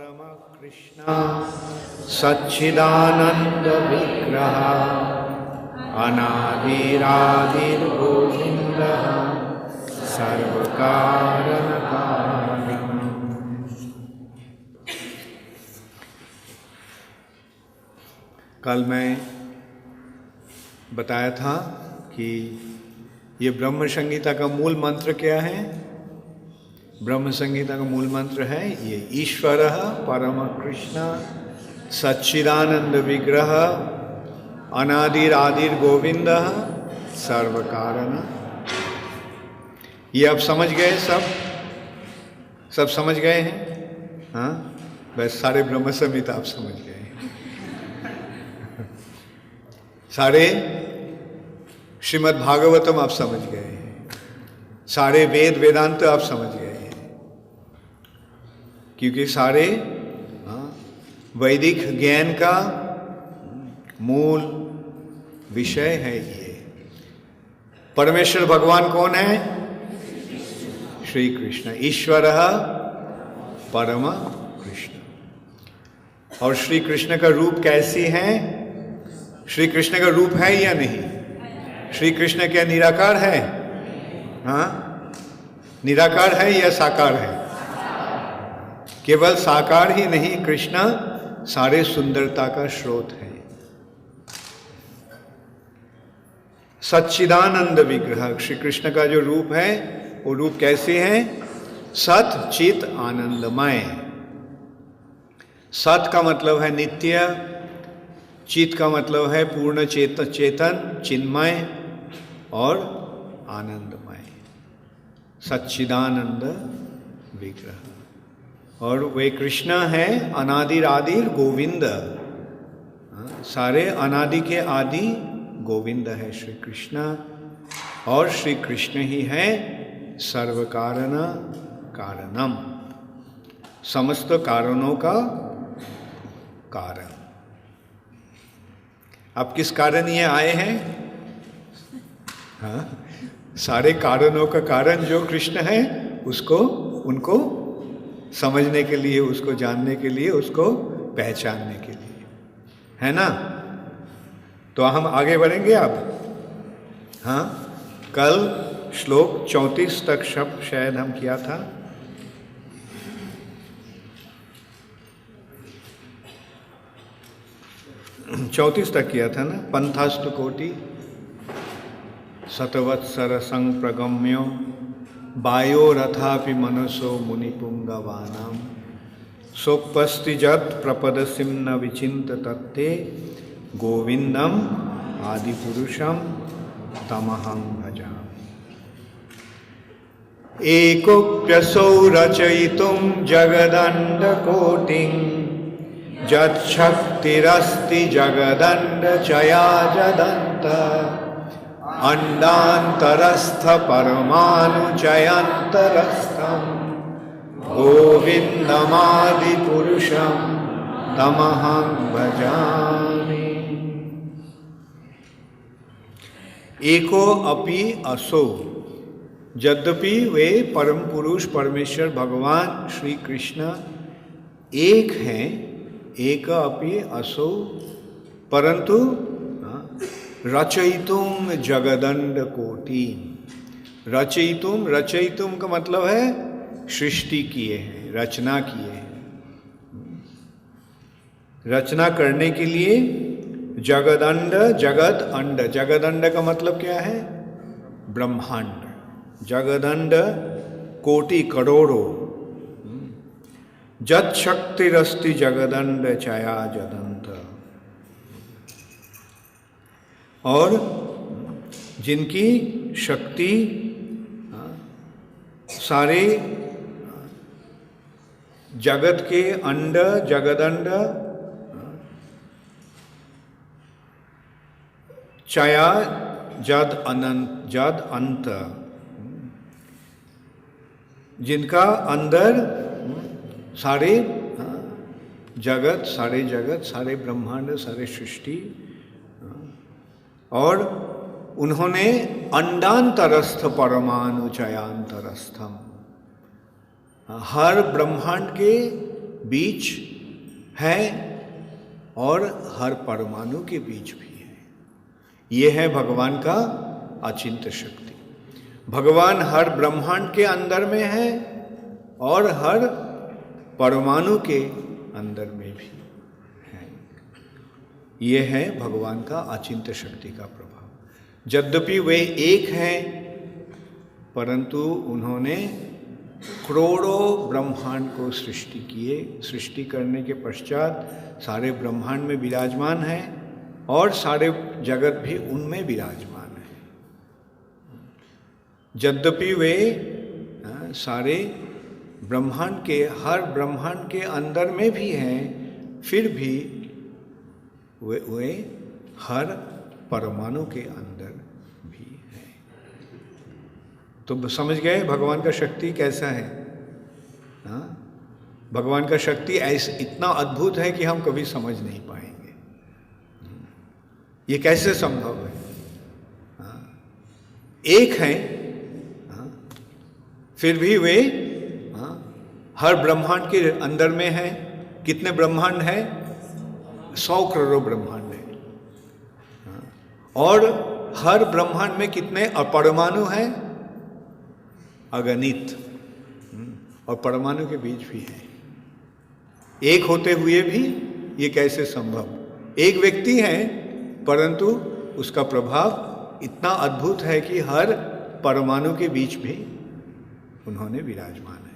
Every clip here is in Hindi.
परम कृष्ण सच्चिदानंद विग्रह अनादिरादिर गोविंद सर्वकारण कारणम्। कल मैं बताया था कि ये ब्रह्म संगीता का मूल मंत्र क्या है। ब्रह्म संगीता का मूल मंत्र है ये ईश्वरः परम कृष्ण सच्चिदानंद विग्रह अनादिरादिर गोविंद सर्व कारण। ये आप समझ गए, सब समझ गए हैं। हाँ, बस सारे ब्रह्म संहिता आप समझ गए हैं। सारे श्रीमद् भागवतम आप समझ गए हैं। सारे वेद वेदांत आप समझ गए हैं, क्योंकि सारे वैदिक ज्ञान का मूल विषय है ये। परमेश्वर भगवान कौन है? श्री कृष्ण। ईश्वरः परम कृष्ण। और श्री कृष्ण का रूप कैसी है? श्री कृष्ण का रूप है या नहीं? श्री कृष्ण क्या निराकार है? हाँ, निराकार है या साकार है? केवल साकार ही नहीं, कृष्ण सारे सुंदरता का स्रोत है। सच्चिदानंद विग्रह, श्री कृष्ण का जो रूप है वो रूप कैसे है? सत चित आनंदमय। सत का मतलब है नित्य, चित का मतलब है पूर्ण चेतन चिन्मय, और आनंदमय, सच्चिदानंद विग्रह। और वे कृष्ण है अनादिरादिर गोविंद। सारे अनादि के आदि गोविंद है श्री कृष्ण। और श्री कृष्ण ही है सर्व कारण कारणम, समस्त कारणों का कारण। अब किस कारण ये आए हैं? हाँ, सारे कारणों का कारण जो कृष्ण है उसको, उनको समझने के लिए, उसको जानने के लिए, उसको पहचानने के लिए, है ना। तो हम आगे बढ़ेंगे अब। हाँ, कल श्लोक 34 तक शब्द शायद हम किया था। चौतीस तक किया था ना। पंथास्तु कोटि शतवत्सर संग प्रगम्यो वायो रथापि मनसो मुनिपुंगवानाम सोपस्ति जत प्रपदसिम न विचिंत तत्ते गोविंदम आदिपुरुषम तमहं भजामि। एकोप्यसौ रचयितुं जगदण्ड कोटिं यच्छक्तिरस्ति जगदण्ड चयाजदन्त अंडान्तरस्थ परमाणुचयन्तरस्थं गोविन्दमादिपुरुषं तमहं भजामि। एको अपि असौ, यद्यपि वे परम पुरुष परमेश्वर भगवान श्री कृष्ण एक हैं, एक अपि असौ, परंतु रचयितुम जगदंड कोटि। रचयितुम, रचयितुम का मतलब है सृष्टि किए हैं, रचना किए हैं। रचना करने के लिए जगदंड, जगद अंड, जगदंड का मतलब क्या है? ब्रह्मांड। जगदंड कोटि, करोड़ों। जत शक्तिरस्ति जगदंड चया जदंत। और जिनकी शक्ति सारे जगत के अंड, जगदंड, चया जद अनंत, जद अंत, जिनका अंदर सारे जगत, सारे ब्रह्मांड, सारे सृष्टि, और उन्होंने अंडांतरस्थ परमाणु चयांतरस्थम, हर ब्रह्मांड के बीच है और हर परमाणु के बीच भी है। ये है भगवान का अचिंत्य शक्ति। भगवान हर ब्रह्मांड के अंदर में है और हर परमाणु के अंदर में भी है। ये है भगवान का अचिंत्य शक्ति का प्रभाव। यद्यपि वे एक हैं, परंतु उन्होंने करोड़ों ब्रह्मांड को सृष्टि किए। सृष्टि करने के पश्चात सारे ब्रह्मांड में विराजमान हैं और सारे जगत भी उनमें विराजमान है। यद्यपि वे सारे ब्रह्मांड के हर ब्रह्मांड के अंदर में भी हैं, फिर भी वे हर परमाणु के अंदर भी हैं। तो समझ गए भगवान का शक्ति कैसा है? हाँ, भगवान का शक्ति ऐसा इतना अद्भुत है कि हम कभी समझ नहीं पाएंगे। ये कैसे संभव है? हाँ, एक है, हाँ, फिर भी वे हर ब्रह्मांड के अंदर में है। कितने ब्रह्मांड है? 100 करोड़ ब्रह्मांड है। और हर ब्रह्मांड में कितने परमाणु हैं? अगणित। और परमाणु के बीच भी है। एक होते हुए भी ये कैसे संभव? एक व्यक्ति है, परंतु उसका प्रभाव इतना अद्भुत है कि हर परमाणु के बीच भी उन्होंने विराजमान है।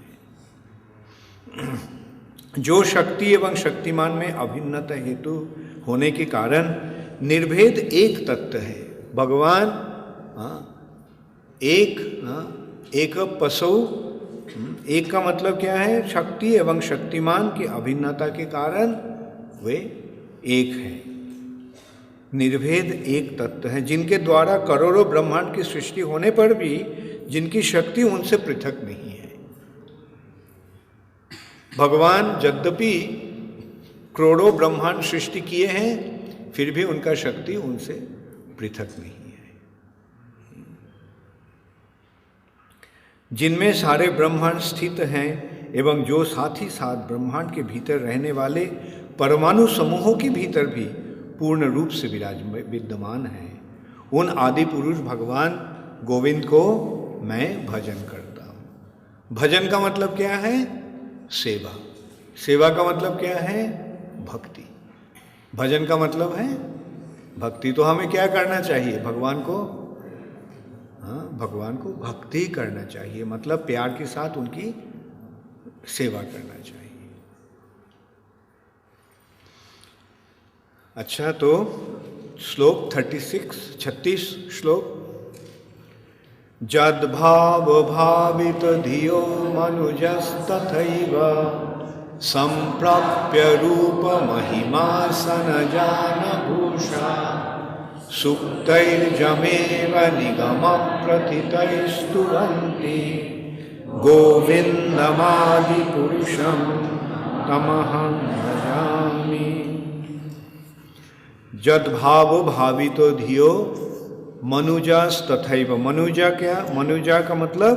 जो शक्ति एवं शक्तिमान में अभिन्नता हेतु होने के कारण निर्भेद एक तत्व है। भगवान एक पशु, एक का मतलब क्या है? शक्ति एवं शक्तिमान की अभिन्नता के कारण वे एक हैं। निर्भेद एक तत्व है, जिनके द्वारा करोड़ों ब्रह्मांड की सृष्टि होने पर भी जिनकी शक्ति उनसे पृथक नहीं है। भगवान यद्यपि करोड़ों ब्रह्मांड सृष्टि किए हैं, फिर भी उनका शक्ति उनसे पृथक नहीं है। जिनमें सारे ब्रह्मांड स्थित हैं एवं जो साथ ही साथ ब्रह्मांड के भीतर रहने वाले परमाणु समूहों के भीतर भी पूर्ण रूप से विद्यमान हैं, उन आदि पुरुष भगवान गोविंद को मैं भजन करता हूँ। भजन का मतलब क्या है? सेवा। सेवा का मतलब क्या है? भक्ति। भजन का मतलब है भक्ति। तो हमें क्या करना चाहिए? भगवान को भगवान को भक्ति करना चाहिए, मतलब प्यार के साथ उनकी सेवा करना चाहिए। अच्छा, तो श्लोक 36 श्लोक। जद्भाव भावित धियो मनुजस्तथैव संप्राप्य रूप महिमा सनजान भूषा सुक्तैर्जमेव निगम प्रथितैस्तुवन्ति गोविन्दमादि पुरुषं तमहं भजामि। जद्भाव भावितो धियो मनुजस्तथैव। मनुजा क्या? मनुजा का मतलब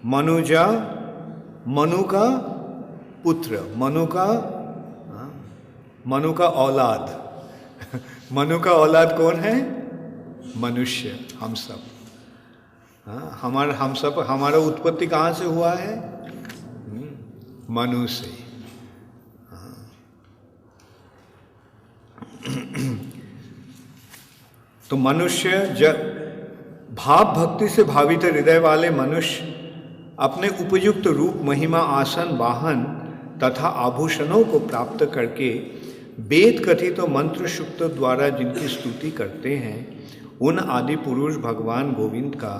मनुजा, मनु का पुत्र, मनु का औलाद। मनु का औलाद कौन है? मनुष्य, हम सब। हमारा उत्पत्ति कहाँ से हुआ है? मनु से। तो मनुष्य भाव भक्ति से भावित हृदय वाले मनुष्य अपने उपयुक्त रूप, महिमा, आसन, वाहन तथा आभूषणों को प्राप्त करके वेद कथित मंत्र सूक्त द्वारा जिनकी स्तुति करते हैं, उन आदि पुरुष भगवान गोविंद का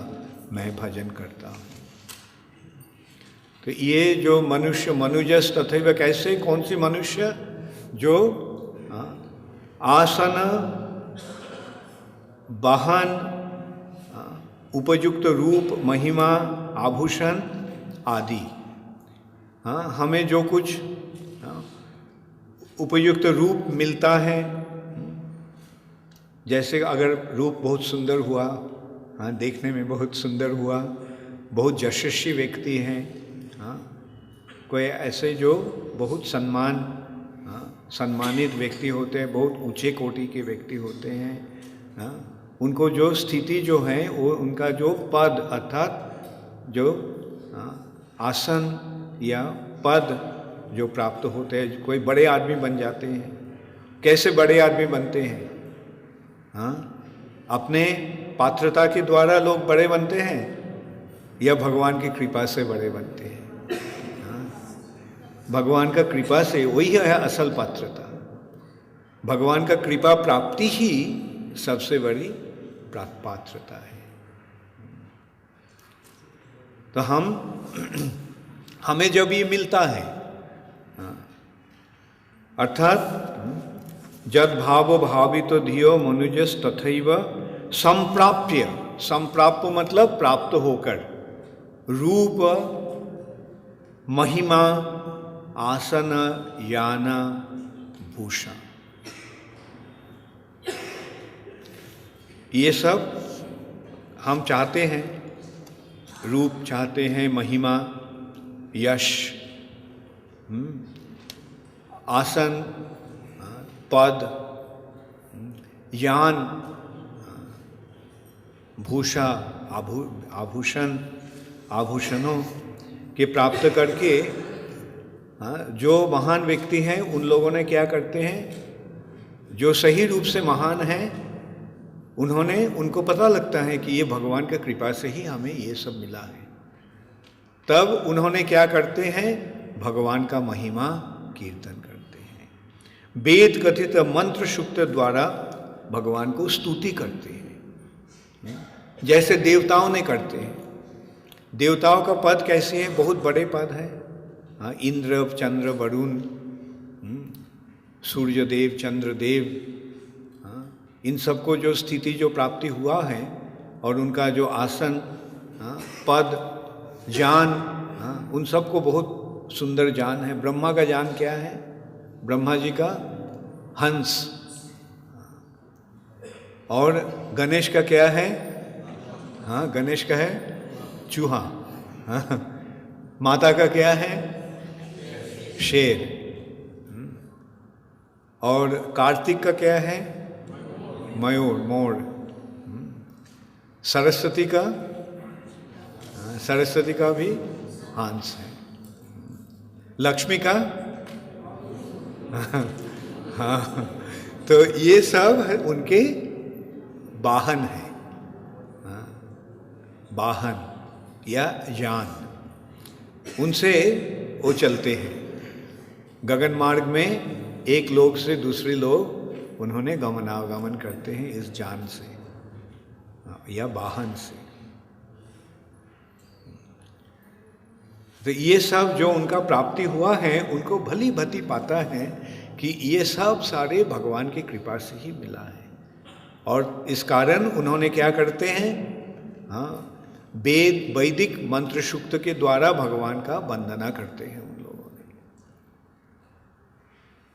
मैं भजन करता हूँ। तो ये जो मनुष्य मनुजस तथैव कैसे? कौन सी मनुष्य? जो आसन, वाहन, उपयुक्त रूप, महिमा, आभूषण आदि, हमें जो कुछ उपयुक्त रूप मिलता है, जैसे अगर रूप बहुत सुंदर हुआ, देखने में बहुत सुंदर हुआ, बहुत यशस्वी व्यक्ति हैं, कोई ऐसे जो बहुत सम्मानित व्यक्ति होते हैं, बहुत ऊंचे कोटि के व्यक्ति होते हैं, उनको जो स्थिति जो है वो उनका जो पद अर्थात जो आसन या पद जो प्राप्त होते हैं, कोई बड़े आदमी बन जाते हैं। कैसे बड़े आदमी बनते हैं? अपने पात्रता के द्वारा लोग बड़े बनते हैं या भगवान की कृपा से बड़े बनते हैं? भगवान का कृपा से, वही है असल पात्रता। भगवान का कृपा प्राप्ति ही सबसे बड़ी पात्रता है। तो हमें जब ये मिलता है, अर्थात जद भावो भावितो धियो मनुजस तथैव संप्राप्य, संप्राप्य मतलब प्राप्त होकर, रूप महिमा आसन यान भूषण, ये सब हम चाहते हैं। रूप चाहते हैं, महिमा, यश, आसन, पद, यान, भूषा, आभूषण, आभूषणों के प्राप्त करके जो महान व्यक्ति हैं उन लोगों ने क्या करते हैं, जो सही रूप से महान हैं उनको पता लगता है कि ये भगवान का कृपा से ही हमें ये सब मिला है। तब उन्होंने क्या करते हैं, भगवान का महिमा कीर्तन करते हैं, वेद कथित मंत्र सूक्त द्वारा भगवान को स्तुति करते हैं, जैसे देवताओं ने करते हैं। देवताओं का पद कैसे है, बहुत बड़े पद है। इंद्र, चंद्र, वरुण, सूर्यदेव, चंद्रदेव, इन सबको जो स्थिति जो प्राप्ति हुआ है और उनका जो आसन, पद, जान, उन सबको बहुत सुंदर जान है। ब्रह्मा का जान क्या है? ब्रह्मा जी का हंस। और गणेश का क्या है? गणेश का है चूहा। माता का क्या है? शेर। और कार्तिक का क्या है? मयूर, मोर। सरस्वती का, सरस्वती का भी हंस है। लक्ष्मी का हाँ, तो ये सब है उनके वाहन है, वाहन या यान, उनसे वो चलते हैं। गगन मार्ग में एक लोक से दूसरे लोक उन्होंने गमनागमन करते हैं इस जान से या वाहन से। तो ये सब जो उनका प्राप्ति हुआ है उनको भली भांति पता है कि ये सब सारे भगवान की कृपा से ही मिला है। और इस कारण उन्होंने क्या करते हैं, वैदिक मंत्र सूक्त के द्वारा भगवान का वंदना करते हैं उन लोगों ने।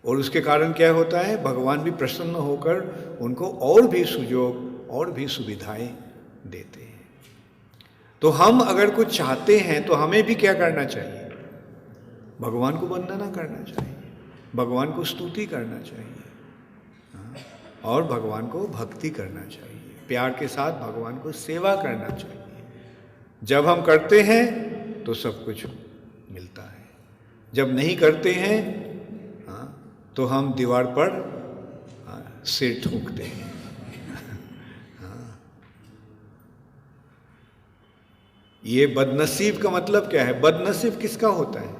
और उसके कारण क्या होता है, भगवान भी प्रसन्न होकर उनको और भी सुयोग और भी सुविधाएं देते हैं। तो हम अगर कुछ चाहते हैं तो हमें भी क्या करना चाहिए, भगवान को वंदना करना चाहिए, भगवान को स्तुति करना चाहिए और भगवान को भक्ति करना चाहिए, प्यार के साथ भगवान को सेवा करना चाहिए। जब हम करते हैं तो सब कुछ मिलता है, जब नहीं करते हैं तो हम दीवार पर सिर ठोकते हैं। ये बदनसीब का मतलब क्या है, बदनसीब किसका होता है,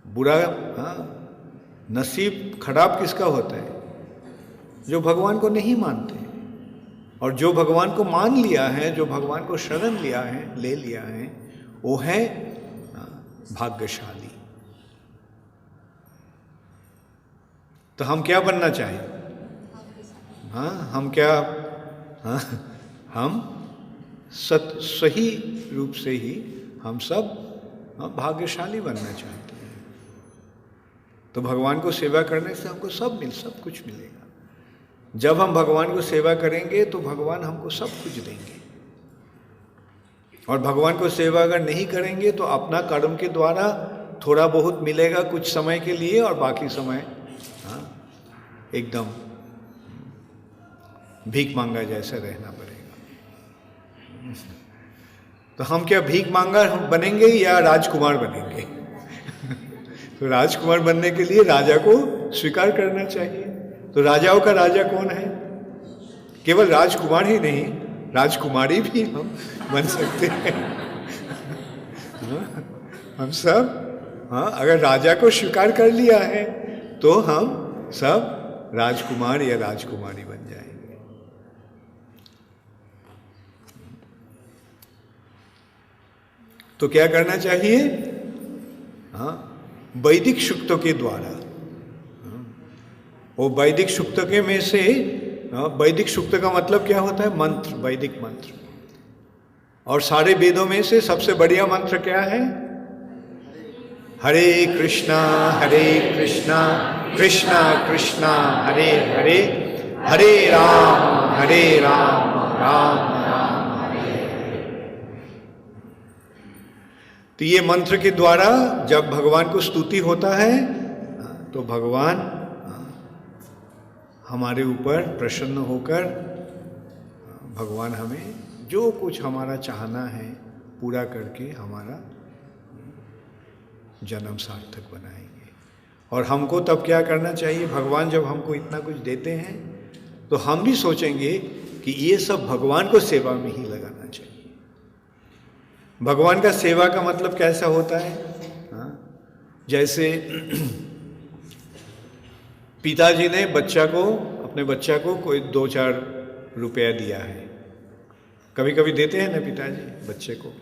बुरा नसीब खराब किसका होता है, जो भगवान को नहीं मानते। और जो भगवान को मान लिया है, जो भगवान को शरण लिया है, ले लिया है, वो है भाग्यशाली। तो हम क्या बनना चाहिए, हम क्या, हम सही रूप से ही हम सब भाग्यशाली बनना चाहते हैं। तो भगवान को सेवा करने से हमको सब कुछ मिलेगा। जब हम भगवान को सेवा करेंगे तो भगवान हमको सब कुछ देंगे। और भगवान को सेवा अगर नहीं करेंगे तो अपना कर्म के द्वारा थोड़ा बहुत मिलेगा कुछ समय के लिए, और बाकी समय एकदम भीख मांगा जैसा रहना पड़ेगा। तो हम क्या भीख मांगा बनेंगे या राजकुमार बनेंगे? तो राजकुमार बनने के लिए राजा को स्वीकार करना चाहिए। तो राजाओं का राजा कौन है? केवल राजकुमार ही नहीं, राजकुमारी भी हम बन सकते हैं। हम सब अगर राजा को स्वीकार कर लिया है तो हम सब राजकुमार या राजकुमारी बन जाएंगे। तो क्या करना चाहिए? वैदिक सूक्तों के द्वारा, वो वैदिक सूक्त के में से, वैदिक सूक्त का मतलब क्या होता है? मंत्र, वैदिक मंत्र। और सारे वेदों में से सबसे बढ़िया मंत्र क्या है? हरे कृष्णा कृष्णा कृष्णा हरे हरे, हरे राम राम राम हरे हरे। तो ये मंत्र के द्वारा जब भगवान को स्तुति होता है तो भगवान हमारे ऊपर प्रसन्न होकर भगवान हमें जो कुछ हमारा चाहना है पूरा करके हमारा जन्म सार्थक बनाएंगे। और हमको तब क्या करना चाहिए? भगवान जब हमको इतना कुछ देते हैं तो हम भी सोचेंगे कि ये सब भगवान को सेवा में ही लगाना चाहिए। भगवान का सेवा का मतलब कैसा होता है? जैसे पिताजी ने अपने बच्चा को कोई 2-4 रुपया दिया है, कभी कभी देते हैं ना पिताजी बच्चे को,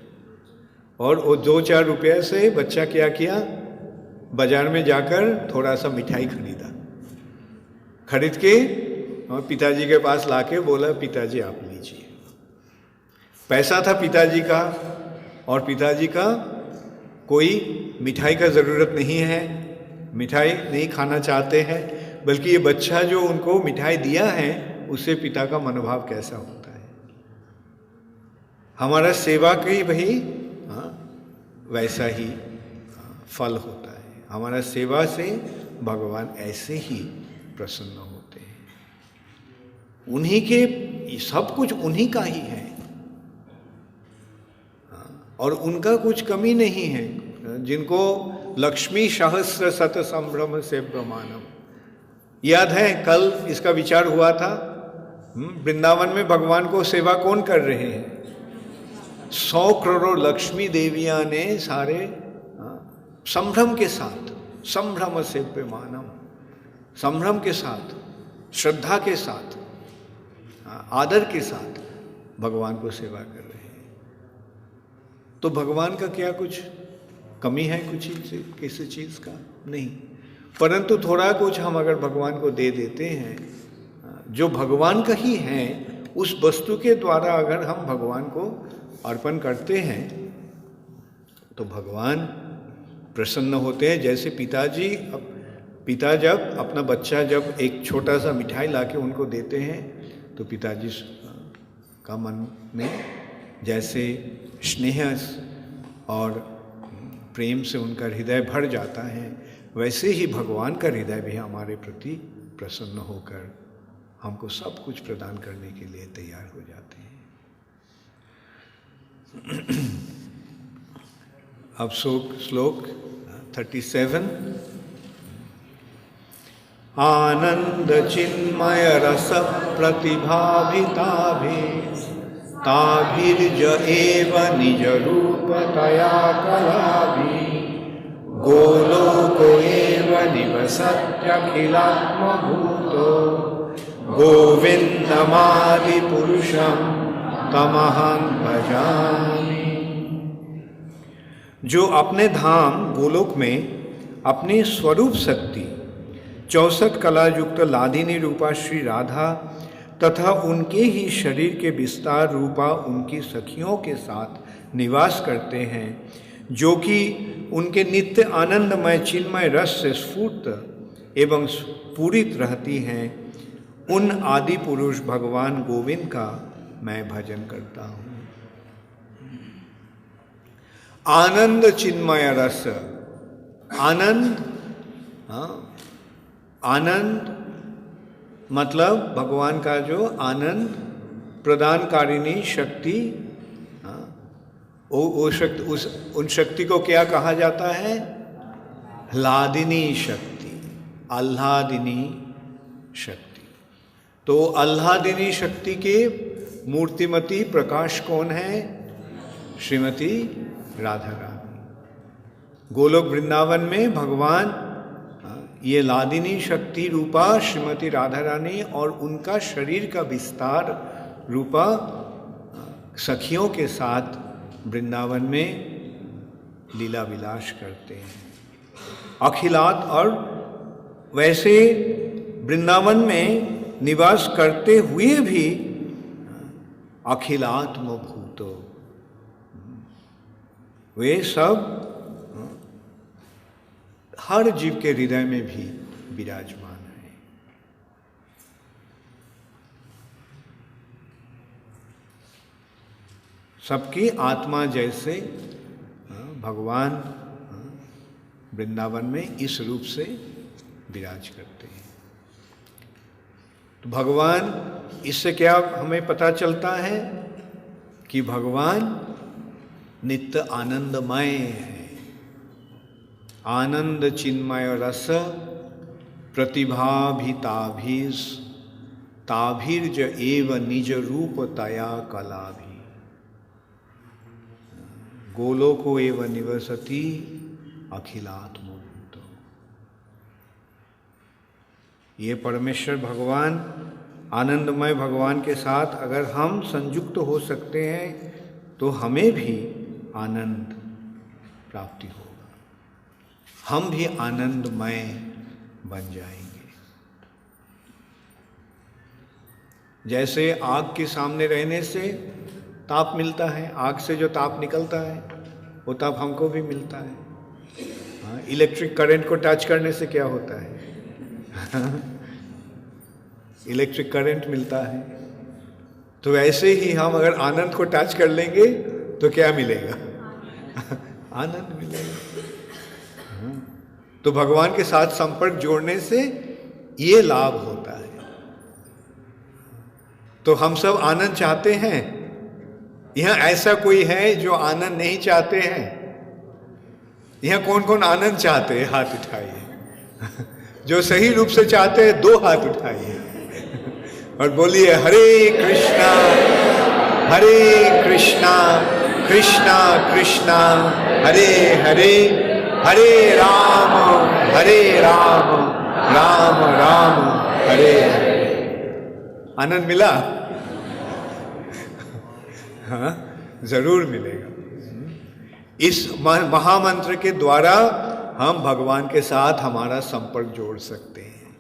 और वो 2-4 रुपये से बच्चा क्या किया? बाजार में जाकर थोड़ा सा मिठाई खरीद के और पिताजी के पास लाके बोला, पिताजी आप लीजिए। पैसा था पिताजी का, और पिताजी का कोई मिठाई का ज़रूरत नहीं है, मिठाई नहीं खाना चाहते हैं, बल्कि ये बच्चा जो उनको मिठाई दिया है उससे पिता का मनोभाव कैसा होता है। हमारा सेवा का ही भाई वैसा ही फल होता है। हमारा सेवा से भगवान ऐसे ही प्रसन्न होते हैं। उन्हीं के सब कुछ उन्हीं का ही है, और उनका कुछ कमी नहीं है। जिनको लक्ष्मी सहस्र शत संभ्रम से ब्रह्मांडम, याद है कल इसका विचार हुआ था। वृंदावन में भगवान को सेवा कौन कर रहे हैं? 100 करोड़ लक्ष्मी देवियां ने सारे संभ्रम के साथ, संभ्रम से ब्रह्मांडम, संभ्रम के साथ, श्रद्धा के साथ, आदर के साथ भगवान को सेवा कर रहे हैं। तो भगवान का क्या कुछ कमी है कुछ किसी चीज़ का? नहीं। परंतु थोड़ा कुछ हम अगर भगवान को दे देते हैं, जो भगवान का ही है, उस वस्तु के द्वारा अगर हम भगवान को अर्पण करते हैं तो भगवान प्रसन्न होते हैं। जैसे पिता जब अपना बच्चा जब एक छोटा सा मिठाई लाके उनको देते हैं तो पिताजी का मन में जैसे स्नेह और प्रेम से उनका हृदय भर जाता है, वैसे ही भगवान का हृदय भी हमारे प्रति प्रसन्न होकर हमको सब कुछ प्रदान करने के लिए तैयार हो जाते हैं। अब श्लोक 37। आनंद चिन्मय रस प्रतिभाभिताभि ताभिर्ज एव निज रूपतया कलाभि गोलोको एव निवसत्यखिलात्मभूतो गोविन्दमादि पुरुषं तमहं भजामि। जो अपने धाम गोलोक में अपनी स्वरूप शक्ति 64 कला युक्त लादिनी रूपा श्री राधा तथा उनके ही शरीर के विस्तार रूपा उनकी सखियों के साथ निवास करते हैं, जो कि उनके नित्य आनंदमय चिन्मय रस से स्फूर्त एवं पूरित रहती हैं, उन आदि पुरुष भगवान गोविंद का मैं भजन करता हूँ। आनंद चिन्मय रस। आनंद, हाँ, आनंद मतलब भगवान का जो आनंद प्रदानकारिणी शक्ति, हाँ, वो शक्ति, उन शक्ति को क्या कहा जाता है? आह्लादिनी शक्ति, आह्लादिनी शक्ति। तो आह्लादिनी शक्ति के मूर्तिमती प्रकाश कौन है? श्रीमती राधा रानी। गोलोक वृंदावन में भगवान ये लादिनी शक्ति रूपा श्रीमती राधा रानी और उनका शरीर का विस्तार रूपा सखियों के साथ वृंदावन में लीला विलास करते हैं। अखिलात, और वैसे वृंदावन में निवास करते हुए भी अखिलात्म भूतो, वे सब हर जीव के हृदय में भी विराजमान है। सबकी आत्मा जैसे भगवान वृंदावन में इस रूप से विराज करते हैं। तो भगवान, इससे क्या हमें पता चलता है कि भगवान नित्य आनंदमय है। आनंद चिन्मय रस प्रतिभाभिताभिस ताभिर्ज एव निज रूप तया कलाभि गोलोको एव निवसति अखिलात्मभूतो। ये परमेश्वर भगवान, आनंदमय भगवान के साथ अगर हम संयुक्त हो सकते हैं तो हमें भी आनंद प्राप्ति होगा, हम भी आनंदमय बन जाएंगे। जैसे आग के सामने रहने से ताप मिलता है, आग से जो ताप निकलता है वो ताप हमको भी मिलता है। हाँ, इलेक्ट्रिक करंट को टच करने से क्या होता है? इलेक्ट्रिक करंट मिलता है। तो ऐसे ही हम अगर आनंद को टच कर लेंगे तो क्या मिलेगा? आनंद मिलेगा। तो भगवान के साथ संपर्क जोड़ने से ये लाभ होता है। तो हम सब आनंद चाहते हैं। यहां ऐसा कोई है जो आनंद नहीं चाहते हैं? यहां कौन कौन आनंद चाहते हैं? हाथ उठाइए। जो सही रूप से चाहते हैं 2 हाथ उठाइए और बोलिए हरे कृष्णा कृष्णा कृष्णा हरे हरे, हरे राम राम राम हरे हरे। आनंद मिला? हाँ, जरूर मिलेगा। इस महामंत्र के द्वारा हम भगवान के साथ हमारा संपर्क जोड़ सकते हैं।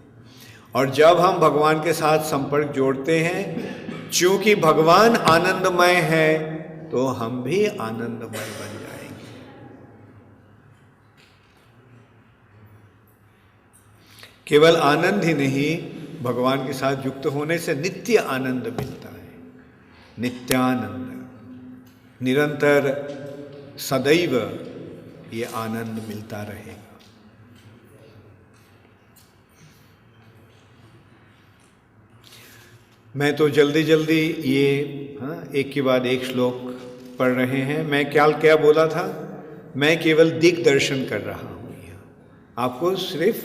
और जब हम भगवान के साथ संपर्क जोड़ते हैं, चूंकि भगवान आनंदमय है तो हम भी आनंदमय बन जाएंगे। केवल आनंद ही नहीं, भगवान के साथ युक्त होने से नित्य आनंद मिलता है। नित्यानंद, निरंतर सदैव ये आनंद मिलता रहेगा। मैं तो जल्दी जल्दी ये एक के बाद एक श्लोक पढ़ रहे हैं। मैं क्या बोला था? मैं केवल दिग्दर्शन कर रहा हूँ। आपको सिर्फ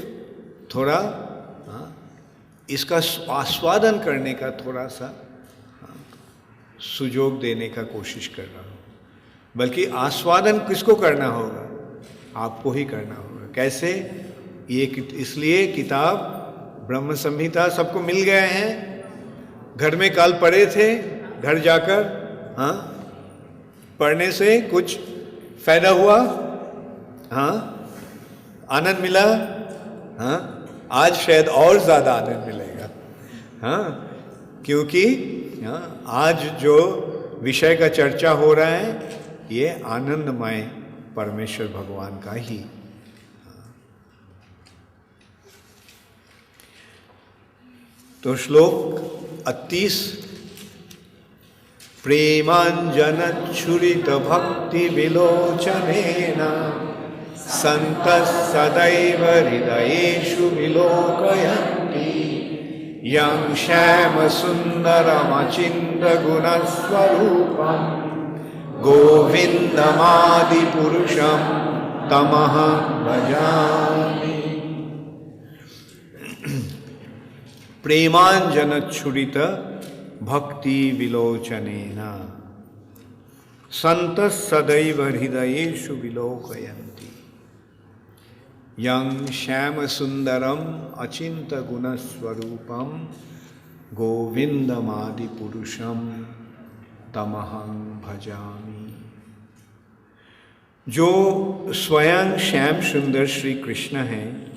थोड़ा इसका आस्वादन करने का थोड़ा सा सुजोग देने का कोशिश कर रहा हूँ। बल्कि आस्वादन किसको करना होगा? आपको ही करना होगा। कैसे? ये इसलिए किताब ब्रह्म संहिता सबको मिल गए हैं, घर में कल पढ़े थे, घर जाकर पढ़ने से कुछ फायदा हुआ? आनंद मिला? आज शायद और ज्यादा आनंद मिलेगा। क्योंकि आज जो विषय का चर्चा हो रहा है ये आनंदमय परमेश्वर भगवान का ही। तो श्लोक 38 प्रेमाञ्जनच्छुरितभक्तिविलोचनेन सन्तः सदैव हृदयेषु विलोकयन्ति यं श्यामसुन्दरमचिन्त्यगुणस्वरूपं गोविन्दमादिपुरुषं तमहं भजामि। प्रेमाञ्जनच्छुरित भक्ति विलोचनेन सन्तः सदैव हृदयेषु विलोकयन्ति यं श्यामसुन्दरम् अचिन्त्यगुणस्वरूपं गोविन्दमादिपुरुषं तमहं भजामि। जो स्वयं श्याम सुंदर श्री कृष्ण हैं,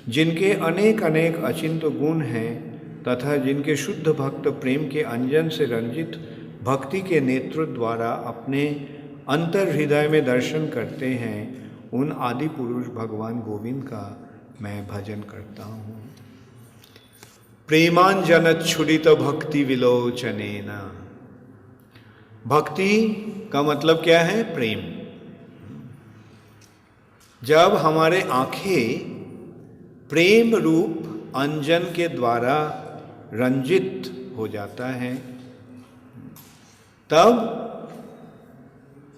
जिनके अनेक अनेक अचिंत्य गुण हैं तथा जिनके शुद्ध भक्त प्रेम के अंजन से रंजित भक्ति के नेत्र द्वारा अपने अंतर हृदय में दर्शन करते हैं, उन आदि पुरुष भगवान गोविंद का मैं भजन करता हूँ। प्रेमांजनच्छुरित भक्ति विलोचनेन, भक्ति का मतलब क्या है? प्रेम। जब हमारे आंखें प्रेम रूप अंजन के द्वारा रंजित हो जाता है, तब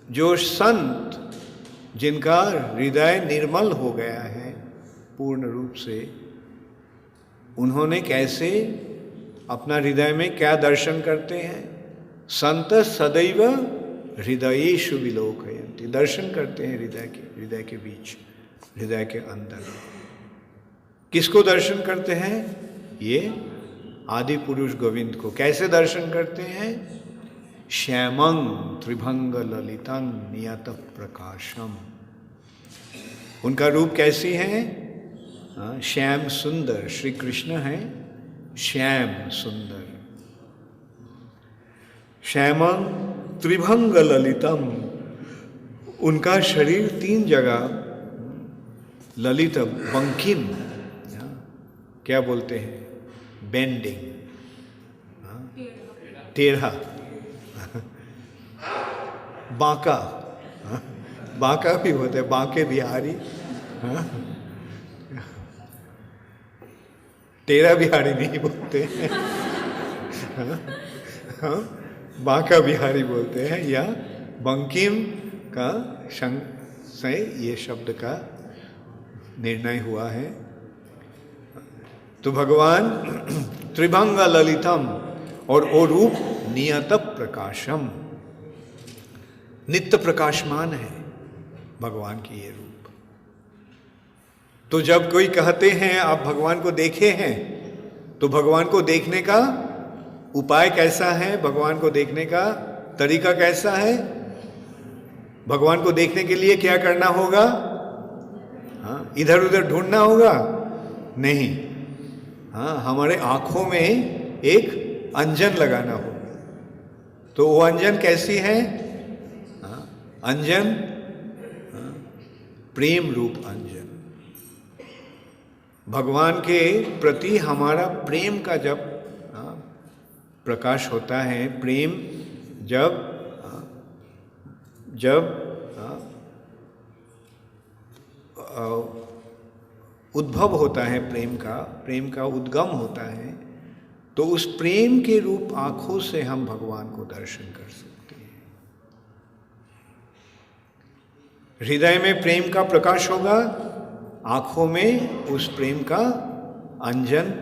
जो संत जिनका हृदय निर्मल हो गया है पूर्ण रूप से, उन्होंने कैसे अपना हृदय में क्या दर्शन करते हैं? संत सदैव हृदयेषु विलोकयन्ति, दर्शन करते हैं हृदय के बीच, हृदय के अंदर। किसको दर्शन करते हैं? ये आदि पुरुष गोविंद को। कैसे दर्शन करते हैं? श्यामं त्रिभंग ललितं नियत प्रकाशम। उनका रूप कैसी है? श्याम सुंदर। श्री कृष्ण है श्याम सुंदर। श्यामं त्रिभंग ललितम, उनका शरीर 3 जगह ललित, बंकिम, क्या बोलते हैं? बेंडिंग, टेढ़ा, बांका, बांका भी होता है, बांके बिहारी, टेढ़ा बिहारी नहीं बोलते हैं, बांका बिहारी बोलते हैं, या बंकिम का संग से ये शब्द का निर्णय हुआ है। तो भगवान त्रिभंग ललितम, और वो रूप नियत प्रकाशम, नित्य प्रकाशमान है भगवान की ये रूप। तो जब कोई कहते हैं आप भगवान को देखे हैं, तो भगवान को देखने का उपाय कैसा है? भगवान को देखने का तरीका कैसा है? भगवान को देखने के लिए क्या करना होगा? हाँ, इधर उधर ढूंढना होगा? नहीं, हाँ, हमारे आंखों में एक अंजन लगाना होगा। तो वो अंजन कैसी है? हाँ, अंजन, हाँ, प्रेम रूप अंजन। भगवान के प्रति हमारा प्रेम का जब प्रकाश होता है, प्रेम जब उद्भव होता है, प्रेम का उद्गम होता है, तो उस प्रेम के रूप आंखों से हम भगवान को दर्शन कर सकते हैं। हृदय में प्रेम का प्रकाश होगा, आंखों में उस प्रेम का अंजन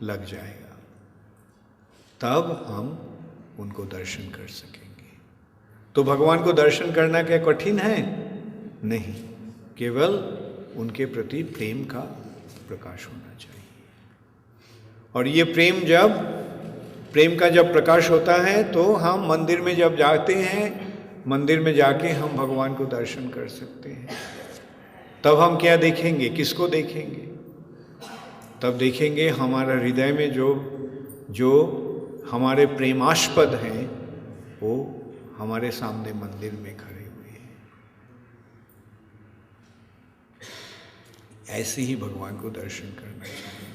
लग जाएगा, तब हम उनको दर्शन कर सकेंगे। तो भगवान को दर्शन करना क्या कठिन है? नहीं, केवल उनके प्रति प्रेम का प्रकाश होना चाहिए। और ये प्रेम का जब प्रकाश होता है, तो हम मंदिर में जब जाते हैं, मंदिर में जाके हम भगवान को दर्शन कर सकते हैं। तब हम क्या देखेंगे? किसको देखेंगे? तब देखेंगे हमारा हृदय में जो हमारे प्रेमास्पद हैं, वो हमारे सामने मंदिर में खड़े हुए हैं। ऐसे ही भगवान को दर्शन करना चाहिए।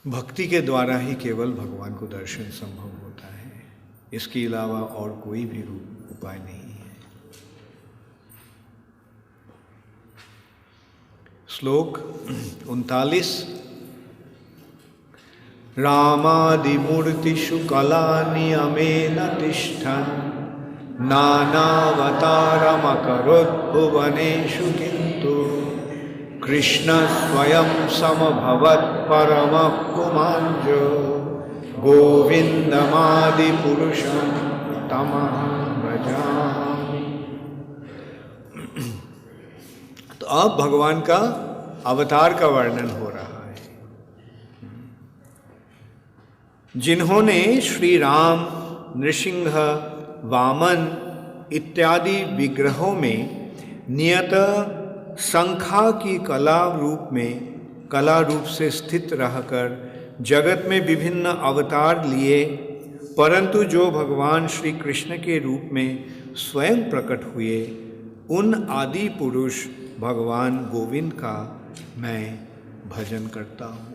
भक्ति के द्वारा ही केवल भगवान को दर्शन संभव होता है, इसके अलावा और कोई भी उपाय नहीं है। श्लोक 39। रामादिमूर्तिषु कला नियमेन तिष्ठन् नानावतारमकरोद्भुवनेषु किन्तु कृष्ण स्वयं समभवत् परमः पुमांजो गोविन्दमादिपुरुषं तमहं भजामि। तो अब भगवान का अवतार का वर्णन हो रहा है। जिन्होंने श्री राम, नृसिंह, वामन इत्यादि विग्रहों में नियत शंखा की कला रूप से स्थित रहकर जगत में विभिन्न अवतार लिए, परंतु जो भगवान श्री कृष्ण के रूप में स्वयं प्रकट हुए, उन आदि पुरुष भगवान गोविंद का मैं भजन करता हूँ।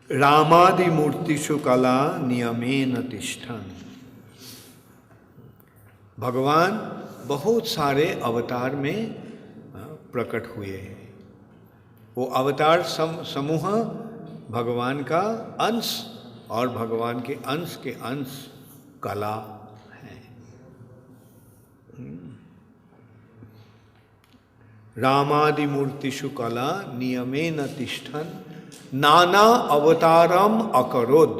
रामादि मूर्तिषु कला नियमेन तिष्ठन्। भगवान बहुत सारे अवतार में प्रकट हुए हैं। वो अवतार समूह भगवान का अंश और भगवान के अंश कला है। रामादि मूर्तिषु कला नियमेन तिष्ठन् नाना अवतारम अकरोद।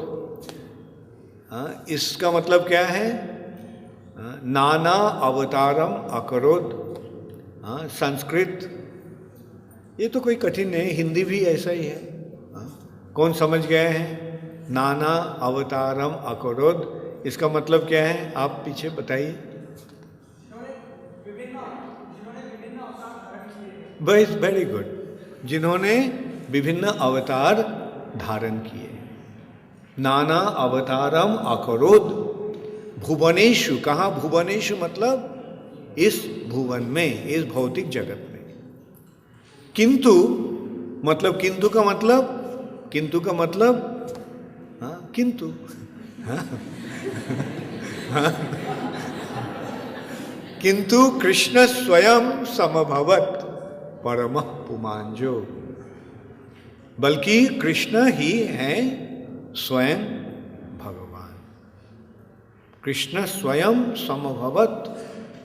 इसका मतलब क्या है? नाना अवतारम अकरोद। संस्कृत ये तो कोई कठिन नहीं, हिंदी भी ऐसा ही है। कौन समझ गए हैं? नाना अवतारम अकरोद इसका मतलब क्या है? आप पीछे बताइए। Very good. जिन्होंने विभिन्न अवतार धारण किए। नाना अवतारम अकरोद भुवनेषु। कहाँ भुवनेषु? मतलब इस भुवन में, इस भौतिक जगत में। किंतु मतलब किंतु का मतलब किंतु किंतु कृष्ण स्वयं समभवत परमः पुमांजो। बल्कि कृष्ण ही हैं स्वयं भगवान। कृष्ण स्वयं समभवत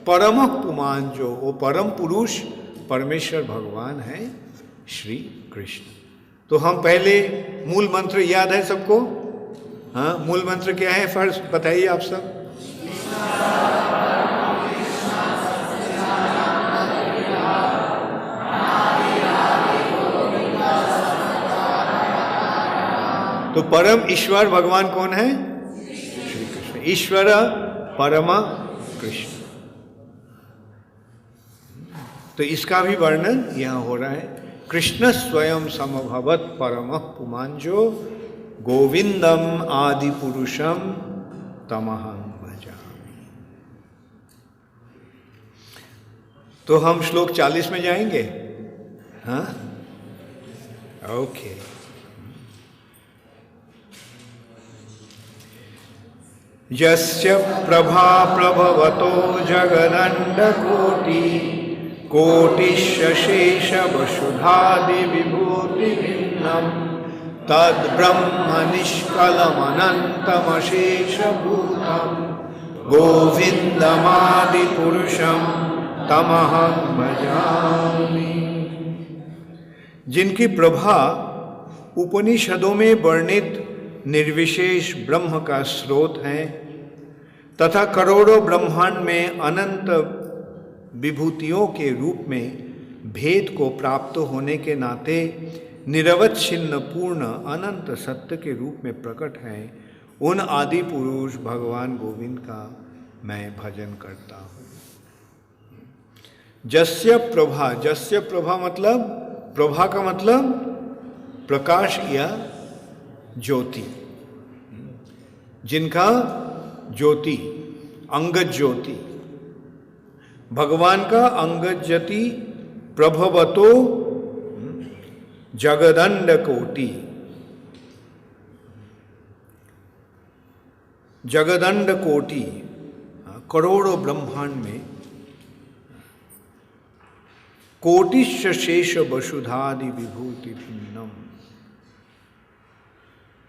परमः पुमांजो। वो परम पुरुष परमेश्वर भगवान है श्री कृष्ण। तो हम पहले मूल मंत्र याद है सबको? हाँ, मूल मंत्र क्या है फर्स्ट बताइए आप सब। तो परम ईश्वर भगवान कौन है? श्री कृष्ण। ईश्वर परम कृष्ण। तो इसका भी वर्णन यहां हो रहा है। कृष्ण स्वयं समभवत परमः पुमांजो गोविंदम आदि पुरुषम तमहं भजामि। तो हम श्लोक 40 में जाएंगे। हाँ, ओके। यस्य प्रभा प्रभवतो जगदण्डकोटि कोटिशेष वसुधादि विभूति भिन्नम तद्ब्रह्म निष्कलमनन्तमशेष भूतम गोविंदमादि पुरुषम तमहं भजामि। जिनकी प्रभा उपनिषदों में वर्णित निर्विशेष ब्रह्म का स्रोत है तथा करोड़ों ब्रह्मांड में अनंत विभूतियों के रूप में भेद को प्राप्त होने के नाते निरवच्छिन्न पूर्ण अनंत सत्य के रूप में प्रकट है, उन आदि पुरुष भगवान गोविंद का मैं भजन करता हूँ। जस्य प्रभा मतलब प्रभा का मतलब प्रकाश या ज्योति। जिनका ज्योति अंगद ज्योति, भगवान का अंगद ज्योति प्रभवतो जगदंड कोटि, जगदंड कोटि, करोड़ों ब्रह्मांड में कोटिश्च शेष वसुधादि विभूति भिन्नम,